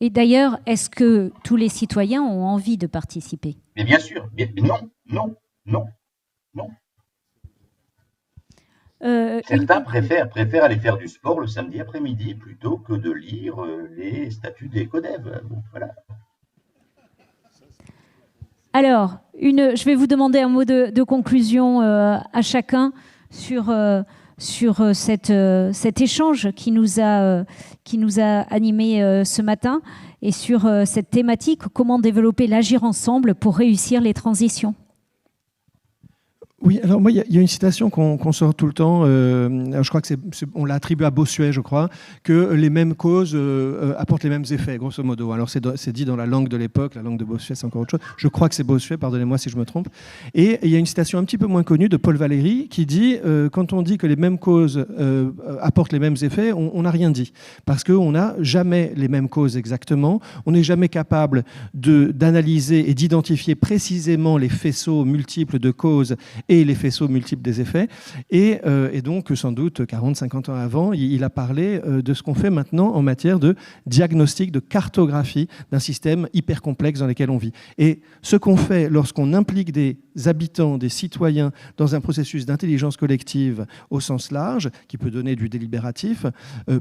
Et d'ailleurs, est-ce que tous les citoyens ont envie de participer? Mais bien sûr, mais non. Certains préfèrent aller faire du sport le samedi après-midi plutôt que de lire les statuts des CODEV. Bon, voilà. Alors, je vais vous demander un mot de conclusion à chacun sur cet échange qui nous a animés ce matin et sur cette thématique, comment développer l'agir ensemble pour réussir les transitions. Oui, alors moi, il y a une citation qu'on sort tout le temps, je crois que on l'a attribuée à Bossuet, je crois, que les mêmes causes apportent les mêmes effets, grosso modo. Alors c'est dit dans la langue de l'époque, la langue de Bossuet, c'est encore autre chose. Je crois que c'est Bossuet, pardonnez-moi si je me trompe. Et il y a une citation un petit peu moins connue de Paul Valéry qui dit, quand on dit que les mêmes causes apportent les mêmes effets, on n'a rien dit. Parce qu'on n'a jamais les mêmes causes exactement, on n'est jamais capable d'analyser et d'identifier précisément les faisceaux multiples de causes et les faisceaux multiples des effets. Et donc, sans doute, 40-50 ans avant, il a parlé de ce qu'on fait maintenant en matière de diagnostic, de cartographie d'un système hyper complexe dans lequel on vit. Et ce qu'on fait lorsqu'on implique des habitants, des citoyens, dans un processus d'intelligence collective au sens large, qui peut donner du délibératif,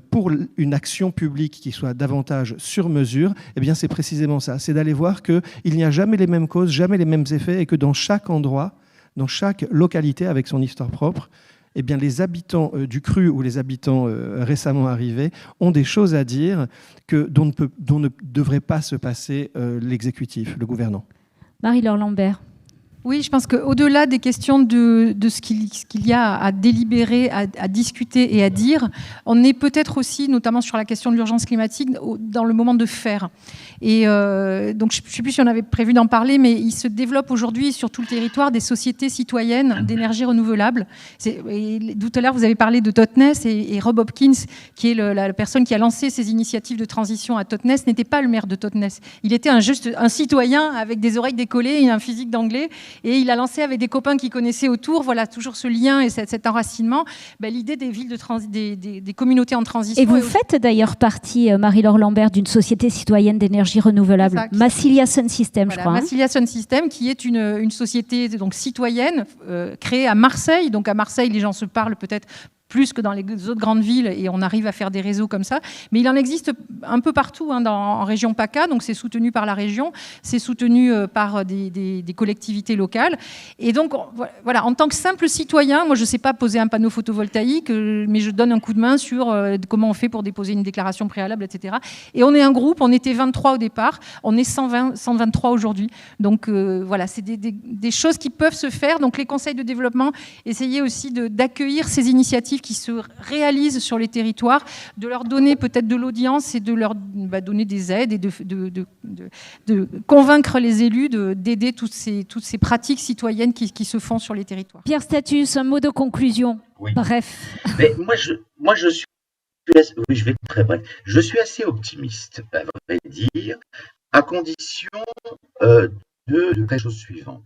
pour une action publique qui soit davantage sur mesure, eh bien, c'est précisément ça. C'est d'aller voir qu'il n'y a jamais les mêmes causes, jamais les mêmes effets, et que dans chaque endroit, dans chaque localité avec son histoire propre, eh bien, les habitants du cru ou les habitants récemment arrivés ont des choses à dire dont ne devrait pas se passer l'exécutif, le gouvernant. Marie-Laure Lambert. Oui, je pense qu'au-delà des questions de ce qu'il y a à délibérer, à discuter et à dire, on est peut-être aussi, notamment sur la question de l'urgence climatique, dans le moment de faire. Et donc, je ne sais plus si on avait prévu d'en parler, mais il se développe aujourd'hui sur tout le territoire des sociétés citoyennes d'énergie renouvelable. Tout à l'heure, vous avez parlé de Totnes et Rob Hopkins, qui est la personne qui a lancé ces initiatives de transition à Totnes, n'était pas le maire de Totnes. Il était juste un citoyen avec des oreilles décollées et un physique d'anglais. Et il a lancé avec des copains qu'il connaissait autour, voilà, toujours ce lien et cet enracinement, l'idée des villes des communautés en transition. Et vous faites d'ailleurs partie, Marie-Laure Lambert, d'une société citoyenne d'énergie renouvelable, Massilia Sun System, je crois. Massilia Sun System, qui est une société donc citoyenne créée à Marseille. Donc à Marseille, les gens se parlent peut-être plus que dans les autres grandes villes, et on arrive à faire des réseaux comme ça. Mais il en existe un peu partout en région PACA, donc c'est soutenu par la région, c'est soutenu par des collectivités locales. Et donc, voilà, en tant que simple citoyen, moi je ne sais pas poser un panneau photovoltaïque, mais je donne un coup de main sur comment on fait pour déposer une déclaration préalable, etc. Et on est un groupe, on était 23 au départ, on est 123 aujourd'hui. Donc voilà, c'est des choses qui peuvent se faire. Donc les conseils de développement, essayez aussi d'accueillir ces initiatives qui se réalisent sur les territoires, de leur donner peut-être de l'audience et de leur donner des aides et de convaincre les élus d'aider toutes ces pratiques citoyennes qui se font sur les territoires. Pierre Status, un mot de conclusion. Oui. Bref. Mais moi je suis... Oui, je vais être très bref. Je suis assez optimiste, à vrai dire, à condition de la chose suivante.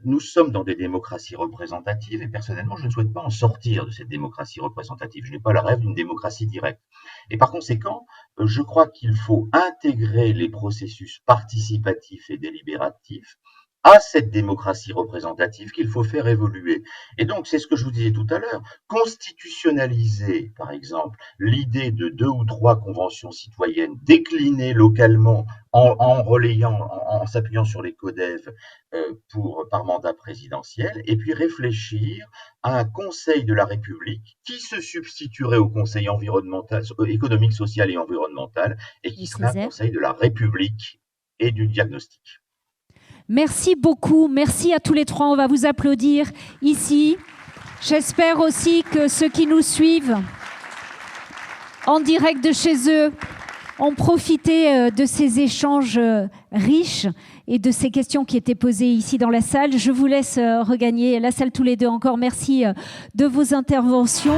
Nous sommes dans des démocraties représentatives et personnellement, je ne souhaite pas en sortir de cette démocratie représentative. Je n'ai pas le rêve d'une démocratie directe. Et par conséquent, je crois qu'il faut intégrer les processus participatifs et délibératifs à cette démocratie représentative qu'il faut faire évoluer. Et donc, c'est ce que je vous disais tout à l'heure, constitutionnaliser, par exemple, l'idée de 2 ou 3 conventions citoyennes déclinées localement en s'appuyant sur les CODEV par mandat présidentiel, et puis réfléchir à un Conseil de la République qui se substituerait au Conseil économique, social et environnemental, et qui serait un Conseil de la République et du diagnostic. Merci beaucoup. Merci à tous les trois. On va vous applaudir ici. J'espère aussi que ceux qui nous suivent en direct de chez eux ont profité de ces échanges riches et de ces questions qui étaient posées ici dans la salle. Je vous laisse regagner la salle tous les deux. Encore merci de vos interventions.